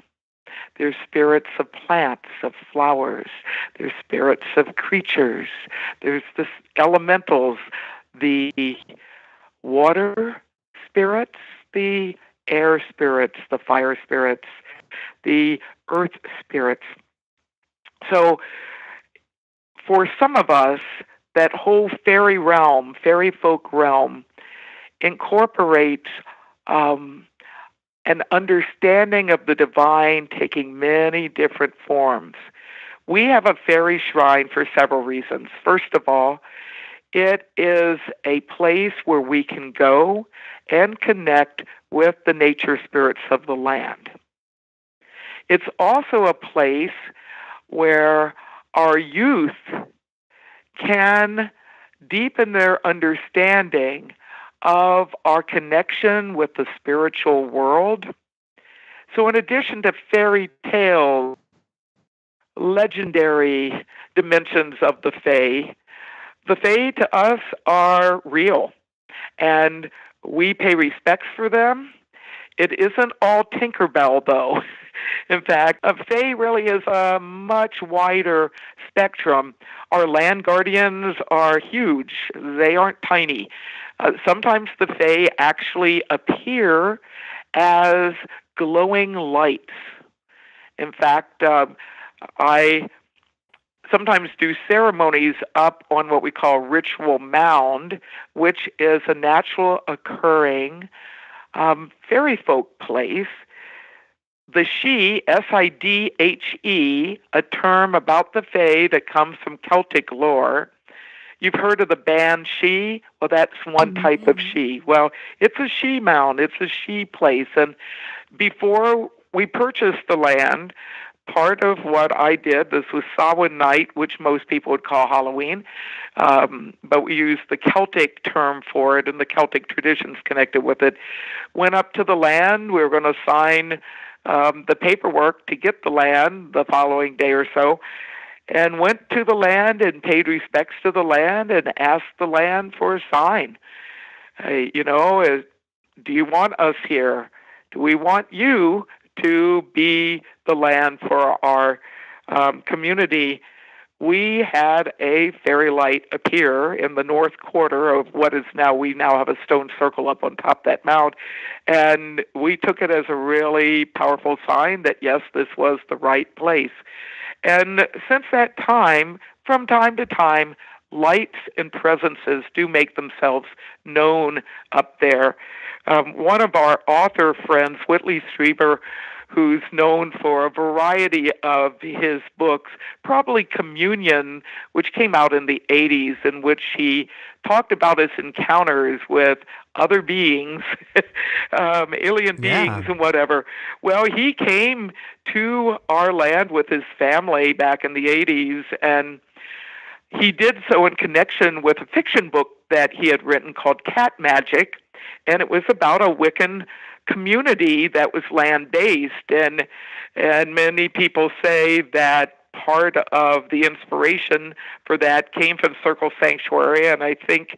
There's spirits of plants, of flowers. There's spirits of creatures. There's the elementals, the water spirits, the air spirits, the fire spirits, the earth spirits. So for some of us, that whole fairy realm, fairy folk realm, incorporates an understanding of the divine taking many different forms. We have a fairy shrine for several reasons. First of all, it is a place where we can go and connect with the nature spirits of the land. It's also a place where our youth can deepen their understanding of our connection with the spiritual world. So in addition to fairy tales legendary dimensions of the Fae to us are real, and we pay respects for them. It isn't all Tinkerbell, though. In fact, a Fae really is a much wider spectrum. Our land guardians are huge. They aren't tiny. Sometimes the Fae actually appear as glowing lights. In fact, I sometimes do ceremonies up on what we call Ritual Mound, which is a natural occurring fairy folk place. The Sidhe, Sidhe, a term about the Fae that comes from Celtic lore. You've heard of the band Sidhe? Well, that's one type of Sidhe. Well, it's a Sidhe mound. It's a Sidhe place. And before we purchased the land, part of what I did, this was Samhain night, which most people would call Halloween, but we used the Celtic term for it and the Celtic traditions connected with it. Went up to the land. We were going to sign the paperwork to get the land the following day or so, and went to the land and paid respects to the land and asked the land for a sign. Do you want us here? Do we want you to be the land for our community? We had a fairy light appear in the north quarter of what is now, we now have a stone circle up on top of that mound, and we took it as a really powerful sign that, yes, this was the right place. And since that time, from time to time, lights and presences do make themselves known up there. One of our author friends, Whitley Strieber, who's known for a variety of his books, probably Communion, which came out in the 80s, in which he talked about his encounters with other beings, alien beings and whatever. Well, he came to our land with his family back in the 80s, and he did so in connection with a fiction book that he had written called Cat Magic, and it was about a Wiccan community that was land-based, and many people say that part of the inspiration for that came from Circle Sanctuary, and I think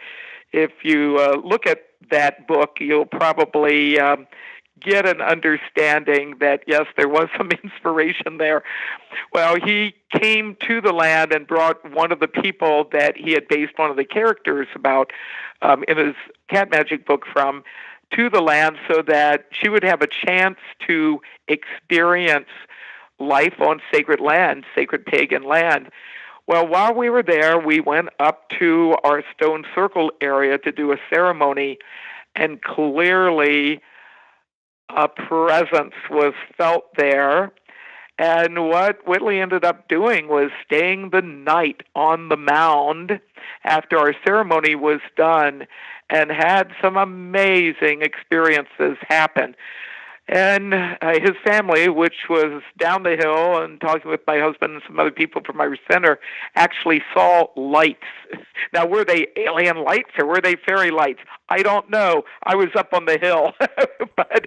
if you look at that book, you'll probably get an understanding that, yes, there was some inspiration there. Well, he came to the land and brought one of the people that he had based one of the characters about in his Cat Magic book from to the land so that she would have a chance to experience life on sacred land, sacred pagan land. Well, while we were there, we went up to our stone circle area to do a ceremony, and clearly a presence was felt there. And what Whitley ended up doing was staying the night on the mound after our ceremony was done and had some amazing experiences happen. And his family, which was down the hill and talking with my husband and some other people from our center, actually saw lights. Now, were they alien lights or were they fairy lights? I don't know. I was up on the hill. But,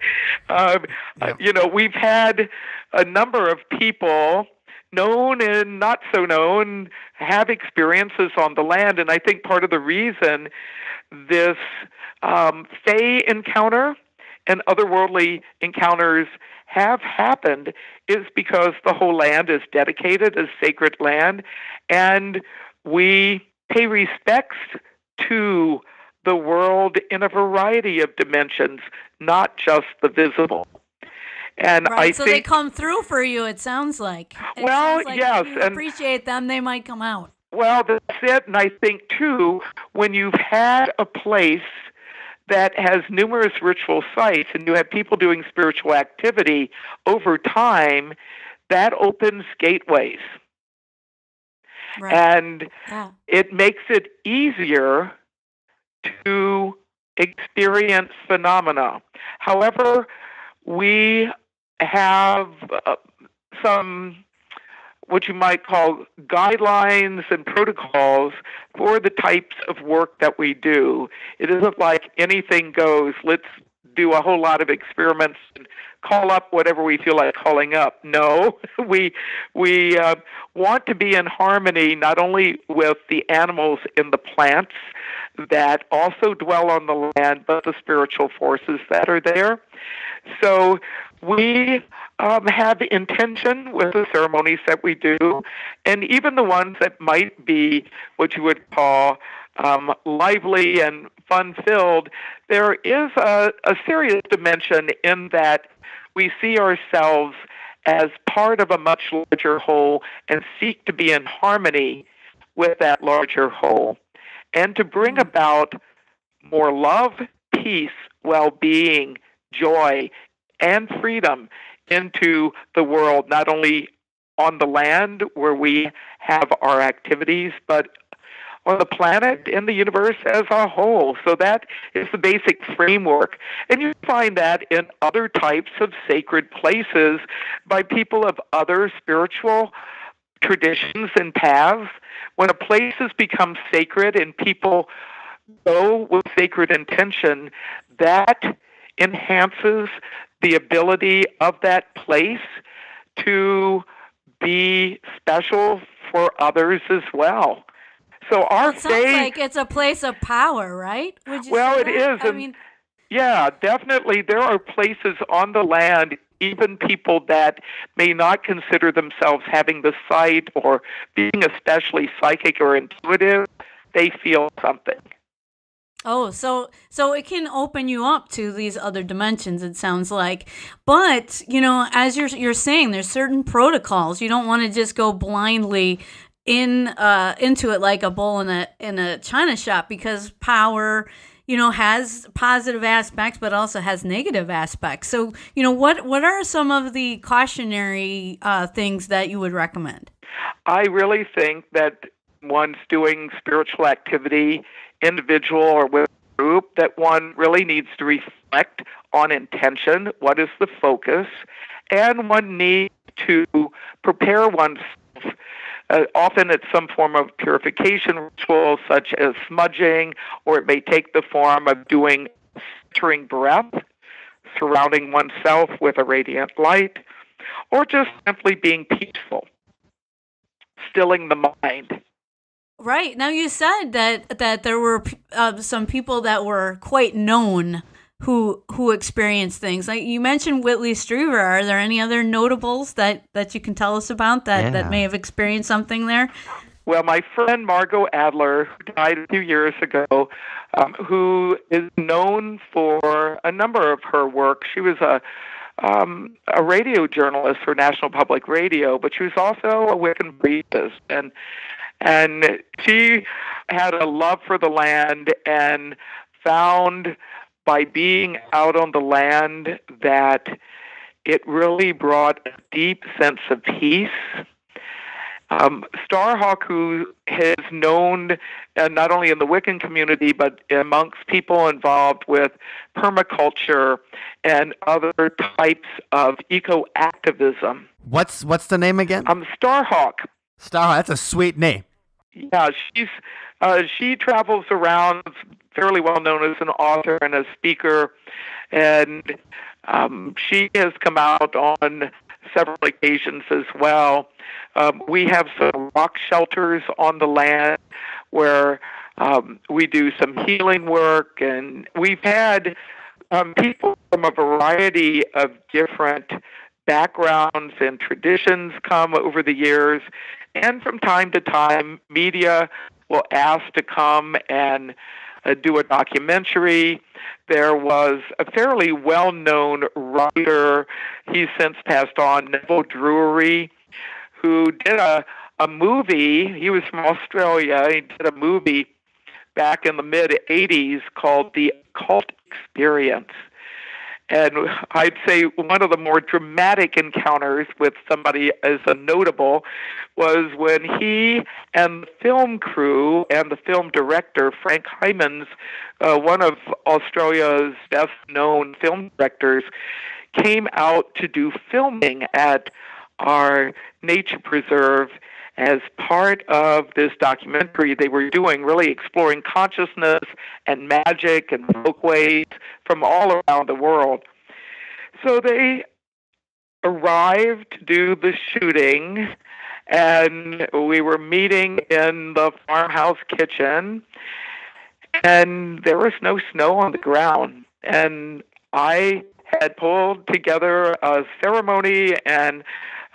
we've had a number of people, known and not so known, have experiences on the land. And I think part of the reason this Fae encounter and otherworldly encounters have happened is because the whole land is dedicated as sacred land, and we pay respects to the world in a variety of dimensions, not just the visible. And right, so they come through for you, it sounds like. Yes. If you appreciate them, they might come out. Well, that's it. And I think, too, when you've had a place that has numerous ritual sites and you have people doing spiritual activity over time, that opens gateways. Right. And it makes it easier to experience phenomena. However, we have some what you might call guidelines and protocols for the types of work that we do. It isn't like anything goes, let's do a whole lot of experiments and call up whatever we feel like calling up. No, we want to be in harmony not only with the animals in the plants that also dwell on the land, but the spiritual forces that are there. So we have intention with the ceremonies that we do, and even the ones that might be what you would call lively and fun-filled, there is a serious dimension in that we see ourselves as part of a much larger whole and seek to be in harmony with that larger whole, and to bring about more love, peace, well-being, joy, and freedom into the world, not only on the land where we have our activities, but on the planet and the universe as a whole. So that is the basic framework. And you find that in other types of sacred places by people of other spiritual traditions and paths. When a place has become sacred and people go with sacred intention, that enhances the ability of that place to be special for others as well. So our It sounds like it's a place of power, right? Would you well, say it that? is. I And mean, yeah, definitely. There are places on the land, even people that may not consider themselves having the sight or being especially psychic or intuitive, they feel something. oh, so it can open you up to these other dimensions. It sounds like, but as you're saying, there's certain protocols. You don't want to just go blindly into it like a bull in a china shop, because power has positive aspects but also has negative aspects. So what are some of the cautionary things that you would recommend? I really think that one's doing spiritual activity, individual or with a group, that one really needs to reflect on intention, what is the focus, and one needs to prepare oneself. Often it's some form of purification ritual, such as smudging, or it may take the form of doing centering breath, surrounding oneself with a radiant light, or just simply being peaceful, stilling the mind. Right. Now, you said that there were some people that were quite known who experienced things. Like you mentioned Whitley Strieber. Are there any other notables that you can tell us about that may have experienced something there? Well, my friend Margot Adler, who died a few years ago, who is known for a number of her work. She was a radio journalist for National Public Radio, but she was also a Wiccan priestess, and she had a love for the land and found by being out on the land that it really brought a deep sense of peace. Starhawk, who is known not only in the Wiccan community, but amongst people involved with permaculture and other types of eco-activism. What's the name again? Starhawk. Starhawk. That's a sweet name. Yeah, she travels around, fairly well known as an author and a speaker, and she has come out on several occasions as well. We have some rock shelters on the land where we do some healing work, and we've had people from a variety of different backgrounds and traditions come over the years, and from time to time, media will ask to come and do a documentary. There was a fairly well-known writer, he's since passed on, Neville Drury, who did a movie. He was from Australia. He did a movie back in the mid-'80s called The Occult Experience. And I'd say one of the more dramatic encounters with somebody as a notable was when he and the film crew and the film director, Frank Hyman's, one of Australia's best-known film directors, came out to do filming at our nature preserve. As part of this documentary they were doing, really exploring consciousness and magic and folkways from all around the world. So they arrived to do the shooting, and we were meeting in the farmhouse kitchen, and there was no snow on the ground. And I had pulled together a ceremony and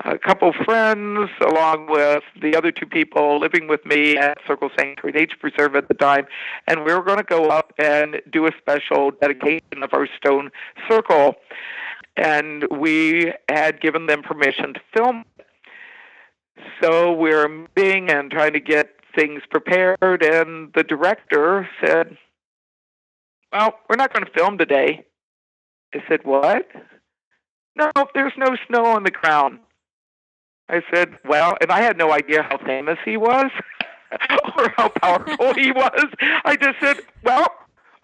a couple friends, along with the other two people living with me at Circle Sanctuary Nature Preserve at the time, and we were going to go up and do a special dedication of our stone circle. And we had given them permission to film. So we were meeting and trying to get things prepared, and the director said, "Well, we're not going to film today." I said, "What?" "No, there's no snow on the ground." I said, "Well," and I had no idea how famous he was or how powerful he was. I just said, "Well,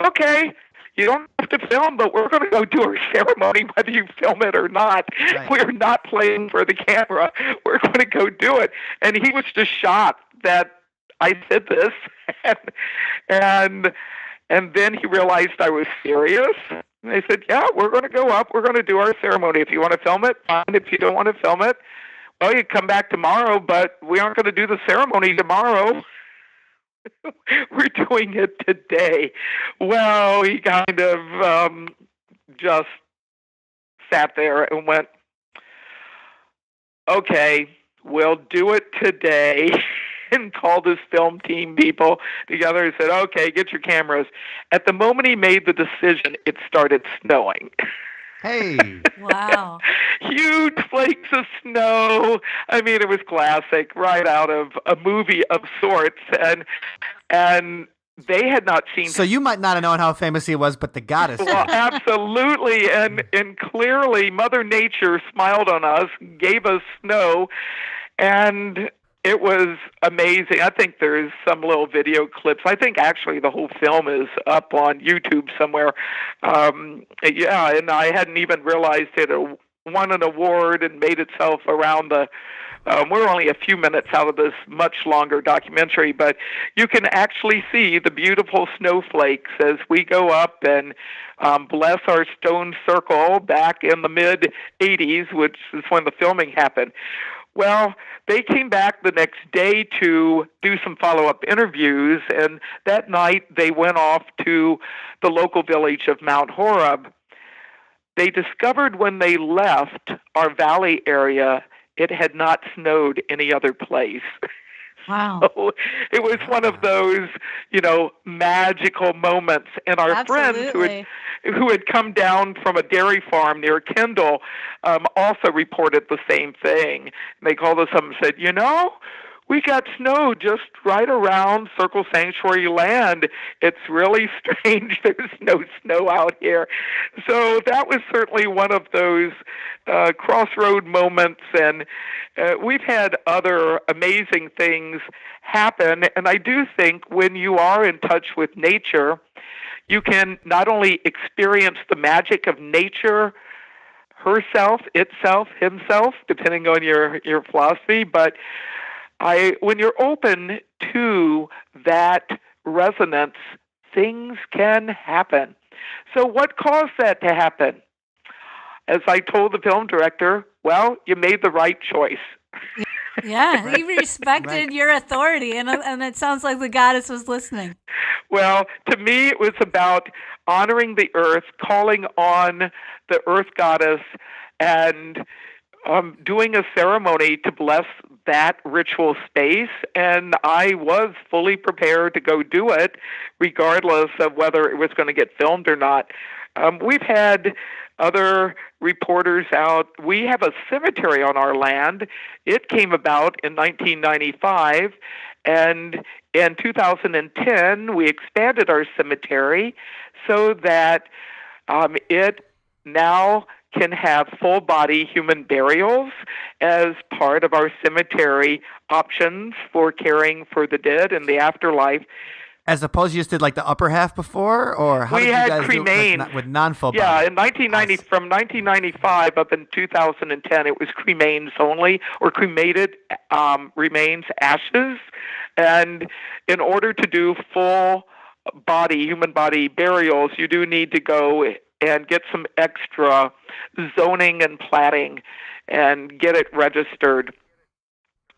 okay, you don't have to film, but we're going to go do our ceremony whether you film it or not. Right. We're not playing for the camera. We're going to go do it." And he was just shocked that I said this. and then he realized I was serious. And I said, "Yeah, we're going to go up. We're going to do our ceremony. If you want to film it, fine. If you don't want to film it, well, you come back tomorrow, but we aren't going to do the ceremony tomorrow. We're doing it today." Well, he kind of just sat there and went, "Okay, we'll do it today," and called his film team people together and said, "Okay, get your cameras." At the moment he made the decision, it started snowing. Hey. Wow. Huge flakes of snow. I mean, it was classic, right out of a movie of sorts. And they had not seen... So you might not have known how famous he was, but the goddess... Well, absolutely. And clearly Mother Nature smiled on us, gave us snow, and it was amazing. I think there's some little video clips. I think actually the whole film is up on YouTube somewhere. Yeah, and I hadn't even realized it won an award and made itself around the... we're only a few minutes out of this much longer documentary, but you can actually see the beautiful snowflakes as we go up and bless our stone circle back in the mid-'80s, which is when the filming happened. Well, they came back the next day to do some follow-up interviews, and that night they went off to the local village of Mount Horeb. They discovered when they left our valley area, it had not snowed any other place. Wow. So it was one of those, magical moments. And our friends who had come down from a dairy farm near Kendall also reported the same thing. And they called us up and said, "We got snow just right around Circle Sanctuary land. It's really strange. There's no snow out here." So that was certainly one of those crossroad moments. And we've had other amazing things happen. And I do think when you are in touch with nature, you can not only experience the magic of nature, herself, itself, himself, depending on your philosophy, but when you're open to that resonance, things can happen. So what caused that to happen? As I told the film director, well, you made the right choice. Yeah, he respected your authority, and it sounds like the goddess was listening. Well, to me, it was about honoring the earth, calling on the earth goddess, and doing a ceremony to bless that ritual space, and I was fully prepared to go do it, regardless of whether it was going to get filmed or not. We've had other reporters out. We have a cemetery on our land. It came about in 1995, and in 2010, we expanded our cemetery so that it now can have full-body human burials as part of our cemetery options for caring for the dead and the afterlife. As opposed to you just did like the upper half before, or how We did you had guys do it cremains. with non-full body? Yeah, in 1990, from 1995 up in 2010, it was cremains only, or cremated remains, ashes. And in order to do full human body burials, you do need to go and get some extra zoning and platting and get it registered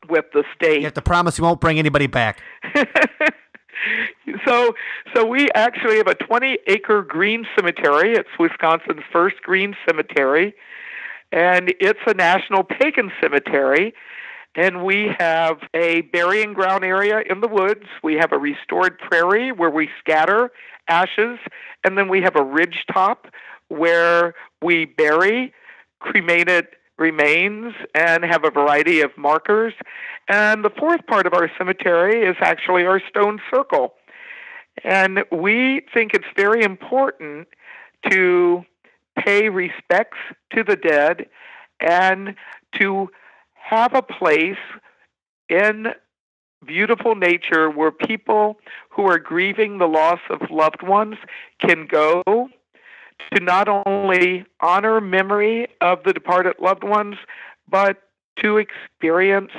with the state. You have to promise you won't bring anybody back. So we actually have a 20-acre green cemetery. It's Wisconsin's first green cemetery, and it's a national pagan cemetery. And we have a burying ground area in the woods. We have a restored prairie where we scatter ashes, and then we have a ridge top where we bury cremated remains and have a variety of markers. And the fourth part of our cemetery is actually our stone circle. And we think it's very important to pay respects to the dead and to have a place in beautiful nature where people who are grieving the loss of loved ones can go to not only honor memory of the departed loved ones, but to experience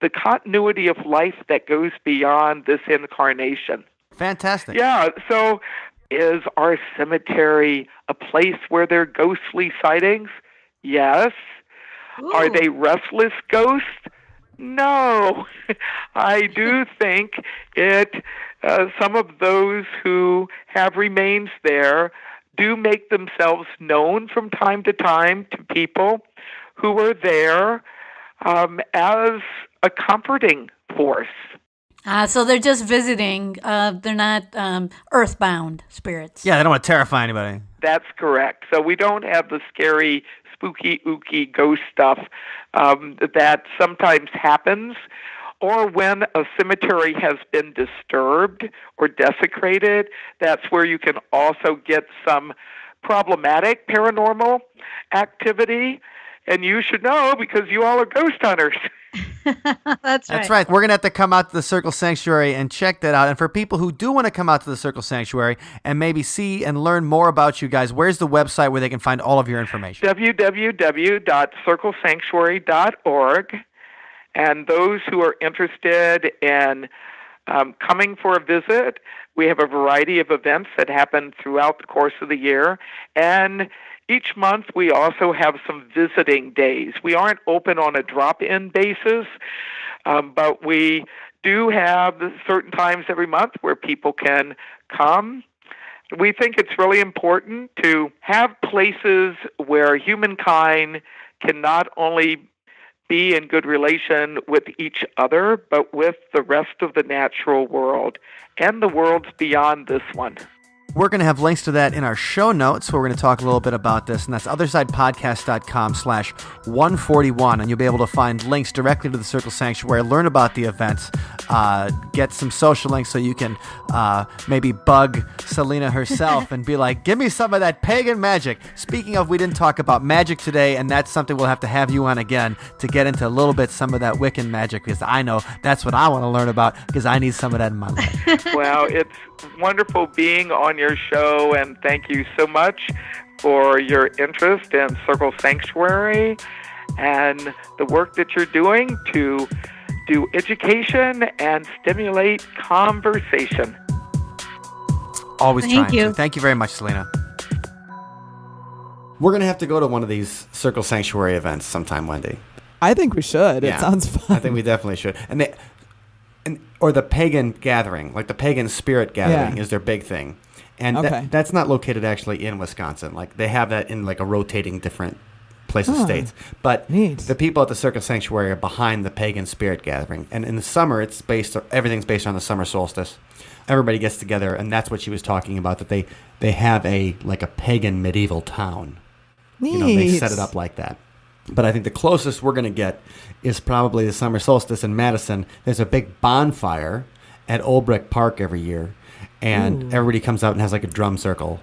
the continuity of life that goes beyond this incarnation. Fantastic. Yeah, so is our cemetery a place where there are ghostly sightings? Yes. Ooh. Are they restless ghosts? No. I do think some of those who have remains there do make themselves known from time to time to people who are there as a comforting force. So they're just visiting. They're not earthbound spirits. Yeah, they don't want to terrify anybody. That's correct. So we don't have the scary, spooky, ooky ghost stuff that sometimes happens, or when a cemetery has been disturbed or desecrated. That's where you can also get some problematic paranormal activity. And you should know because you all are ghost hunters. That's right. We're going to have to come out to the Circle Sanctuary and check that out. And for people who do want to come out to the Circle Sanctuary and maybe see and learn more about you guys, where's the website where they can find all of your information? www.circlesanctuary.org. And those who are interested in coming for a visit, we have a variety of events that happen throughout the course of the year. And each month, we also have some visiting days. We aren't open on a drop-in basis, but we do have certain times every month where people can come. We think it's really important to have places where humankind can not only be in good relation with each other, but with the rest of the natural world and the worlds beyond this one. We're going to have links to that in our show notes, where we're going to talk a little bit about this, and that's othersidepodcast.com/141, and you'll be able to find links directly to the Circle Sanctuary, learn about the events, get some social links so you can maybe bug Selena herself and be like, give me some of that pagan magic. Speaking of, we didn't talk about magic today, and that's something we'll have to have you on again to get into a little bit some of that Wiccan magic, because I know that's what I want to learn about, because I need some of that in my life. Well, it's wonderful being on your show, and thank you so much for your interest in Circle Sanctuary and the work that you're doing to do education and stimulate conversation. Always Thank trying you. to. Thank you very much, Selena. We're going to have to go to one of these Circle Sanctuary events sometime, Wendy. I think we should. Yeah. It sounds fun. I think we definitely should. Or the pagan gathering, like the pagan spirit gathering is their big thing. And that's not located actually in Wisconsin. Like they have that in like a rotating different places, states. But the people at the Circle Sanctuary are behind the pagan spirit gathering. And in the summer, everything's based on the summer solstice. Everybody gets together, and that's what she was talking about, that they have a pagan medieval town. Neat. You know, they set it up like that. But I think the closest we're going to get is probably the summer solstice in Madison. There's a big bonfire at Old Brick Park every year, and everybody comes out and has like a drum circle.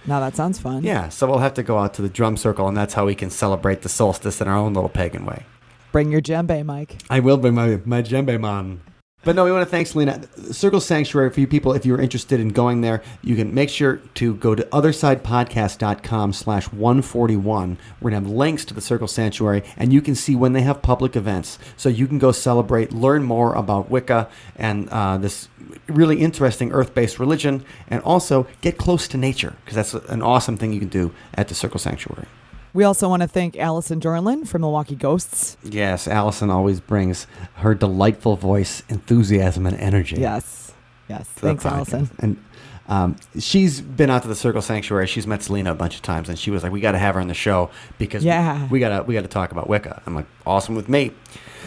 Now that sounds fun. Yeah, so we'll have to go out to the drum circle, and that's how we can celebrate the solstice in our own little pagan way. Bring your djembe, Mike. I will bring my djembe man. But no, we want to thank Selena. Circle Sanctuary, for you people, if you're interested in going there, you can make sure to go to othersidepodcast.com/141. We're going to have links to the Circle Sanctuary, and you can see when they have public events. So you can go celebrate, learn more about Wicca and this really interesting earth-based religion, and also get close to nature, because that's an awesome thing you can do at the Circle Sanctuary. We also want to thank Allison Jorlin from Milwaukee Ghosts. Yes, Allison always brings her delightful voice, enthusiasm, and energy. Yes. to Thanks, the podcast. Allison. And she's been out to the Circle Sanctuary. She's met Selena a bunch of times, and she was like, "We got to have her on the show because we got to talk about Wicca." I'm like, "Awesome with me."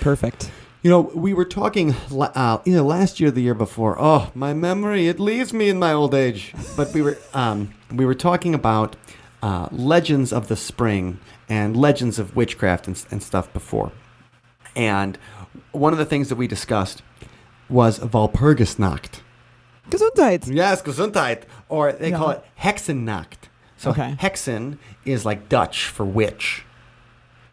Perfect. You know, we were talking either last year or the year before. Oh, my memory, it leaves me in my old age. But we were talking about legends of the spring and legends of witchcraft and stuff before. And one of the things that we discussed was Walpurgisnacht. Gesundheit. Yes, Gesundheit. Or they call it Hexennacht. So Hexen is like Dutch for witch.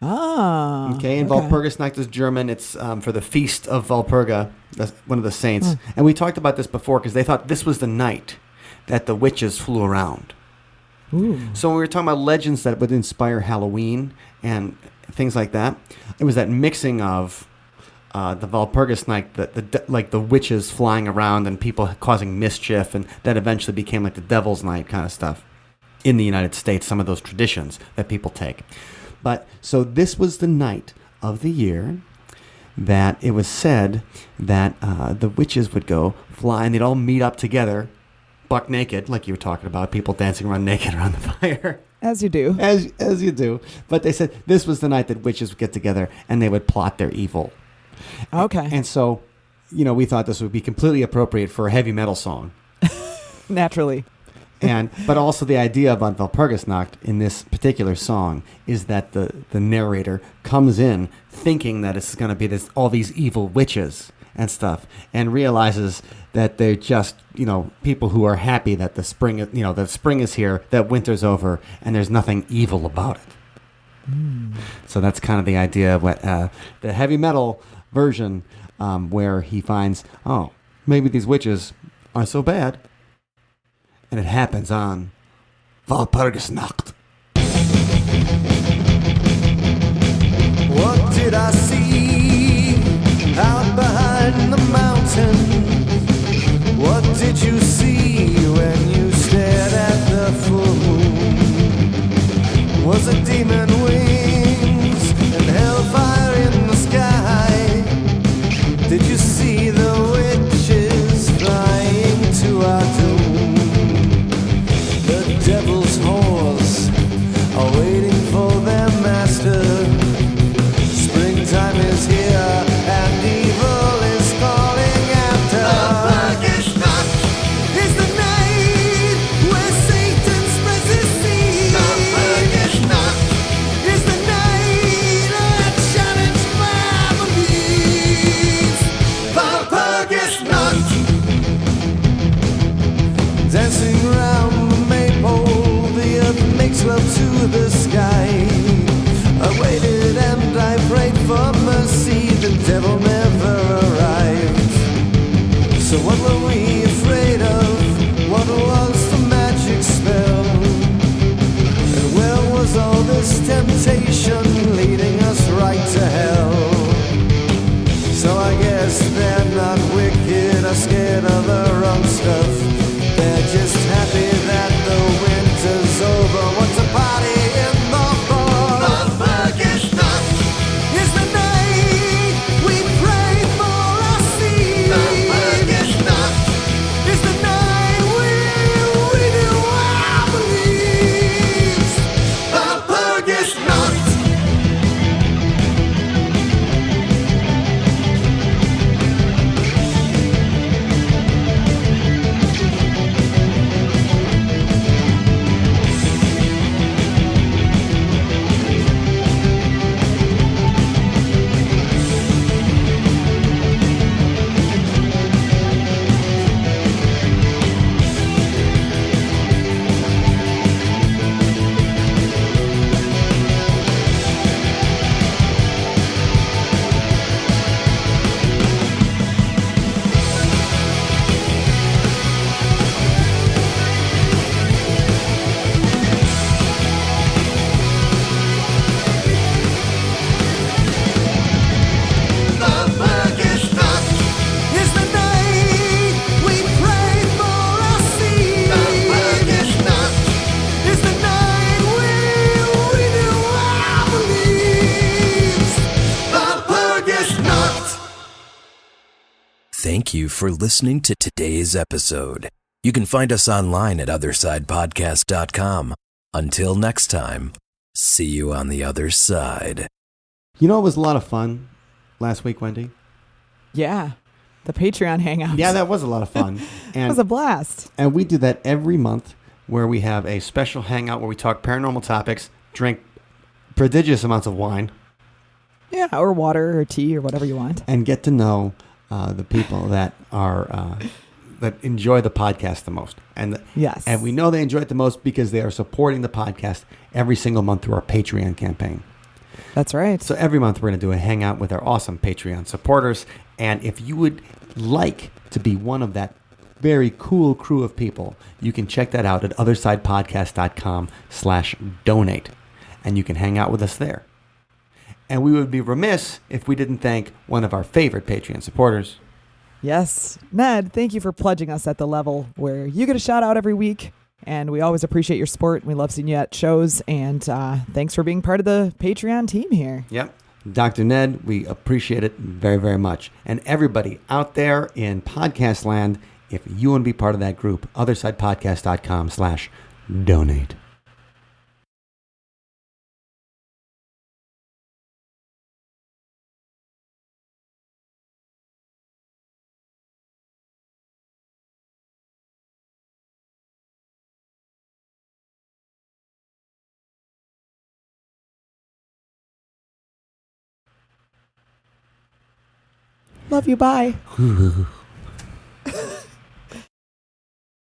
Ah. Okay, and Walpurgisnacht is German. It's for the feast of Walpurga, that's one of the saints. And we talked about this before because they thought this was the night that the witches flew around. Ooh. So when we were talking about legends that would inspire Halloween and things like that, it was that mixing of the Walpurgisnacht, like the witches flying around and people causing mischief, and that eventually became like the Devil's Night kind of stuff in the United States, some of those traditions that people take. But so this was the night of the year that it was said that the witches would go fly and they'd all meet up together, buck naked, like you were talking about, people dancing around naked around the fire. As you do. As you do. But they said this was the night that witches would get together and they would plot their evil. Okay. And so, we thought this would be completely appropriate for a heavy metal song. Naturally. But also the idea about Walpurgisnacht in this particular song is that the narrator comes in thinking that it's going to be all these evil witches and stuff, and realizes that they're just people who are happy that the spring is here, that winter's over, and there's nothing evil about it. So that's kind of the idea of what the heavy metal version, where he finds, maybe these witches aren't so bad. And it happens on Walpurgisnacht. What did I see out behind the mountain? What did you see when you stared at the full moon? Was it demon wings and hellfire in the sky? Did you see the witches flying to our doom? Devil's whores are waiting for their master. Springtime is here and evil is calling after. Walpurgisnacht is the night where Satan spreads his seed. Walpurgisnacht is the night that challenged families. Walpurgisnacht, dancing round makes love to the sky. I waited and I prayed for mercy. The devil never arrived. So what were we afraid of? What was the magic spell? And where was all this temptation leading us right to hell? So I guess they're not wicked or scared of the wrong stuff. They're just happy that the winter's over. What's a party in the fall? Walpurgisnacht is the night we pray for our seed. Walpurgisnacht Thank you for listening to today's episode. You can find us online at othersidepodcast.com. Until next time, see you on the other side. You know, it was a lot of fun last week, Wendy. Yeah. The Patreon hangout. Yeah, that was a lot of fun. It was a blast. And we do that every month where we have a special hangout where we talk paranormal topics, drink prodigious amounts of wine. Yeah, or water or tea or whatever you want. And get to know the people that are that enjoy the podcast the most. And yes. And we know they enjoy it the most because they are supporting the podcast every single month through our Patreon campaign. That's right. So every month we're going to do a hangout with our awesome Patreon supporters. And if you would like to be one of that very cool crew of people, you can check that out at othersidepodcast.com/donate. And you can hang out with us there. And we would be remiss if we didn't thank one of our favorite Patreon supporters. Yes. Ned, thank you for pledging us at the level where you get a shout out every week. And we always appreciate your support. We love seeing you at shows. And thanks for being part of the Patreon team here. Yep. Dr. Ned, we appreciate it very, very much. And everybody out there in podcast land, if you want to be part of that group, othersidepodcast.com/donate. Love you. Bye.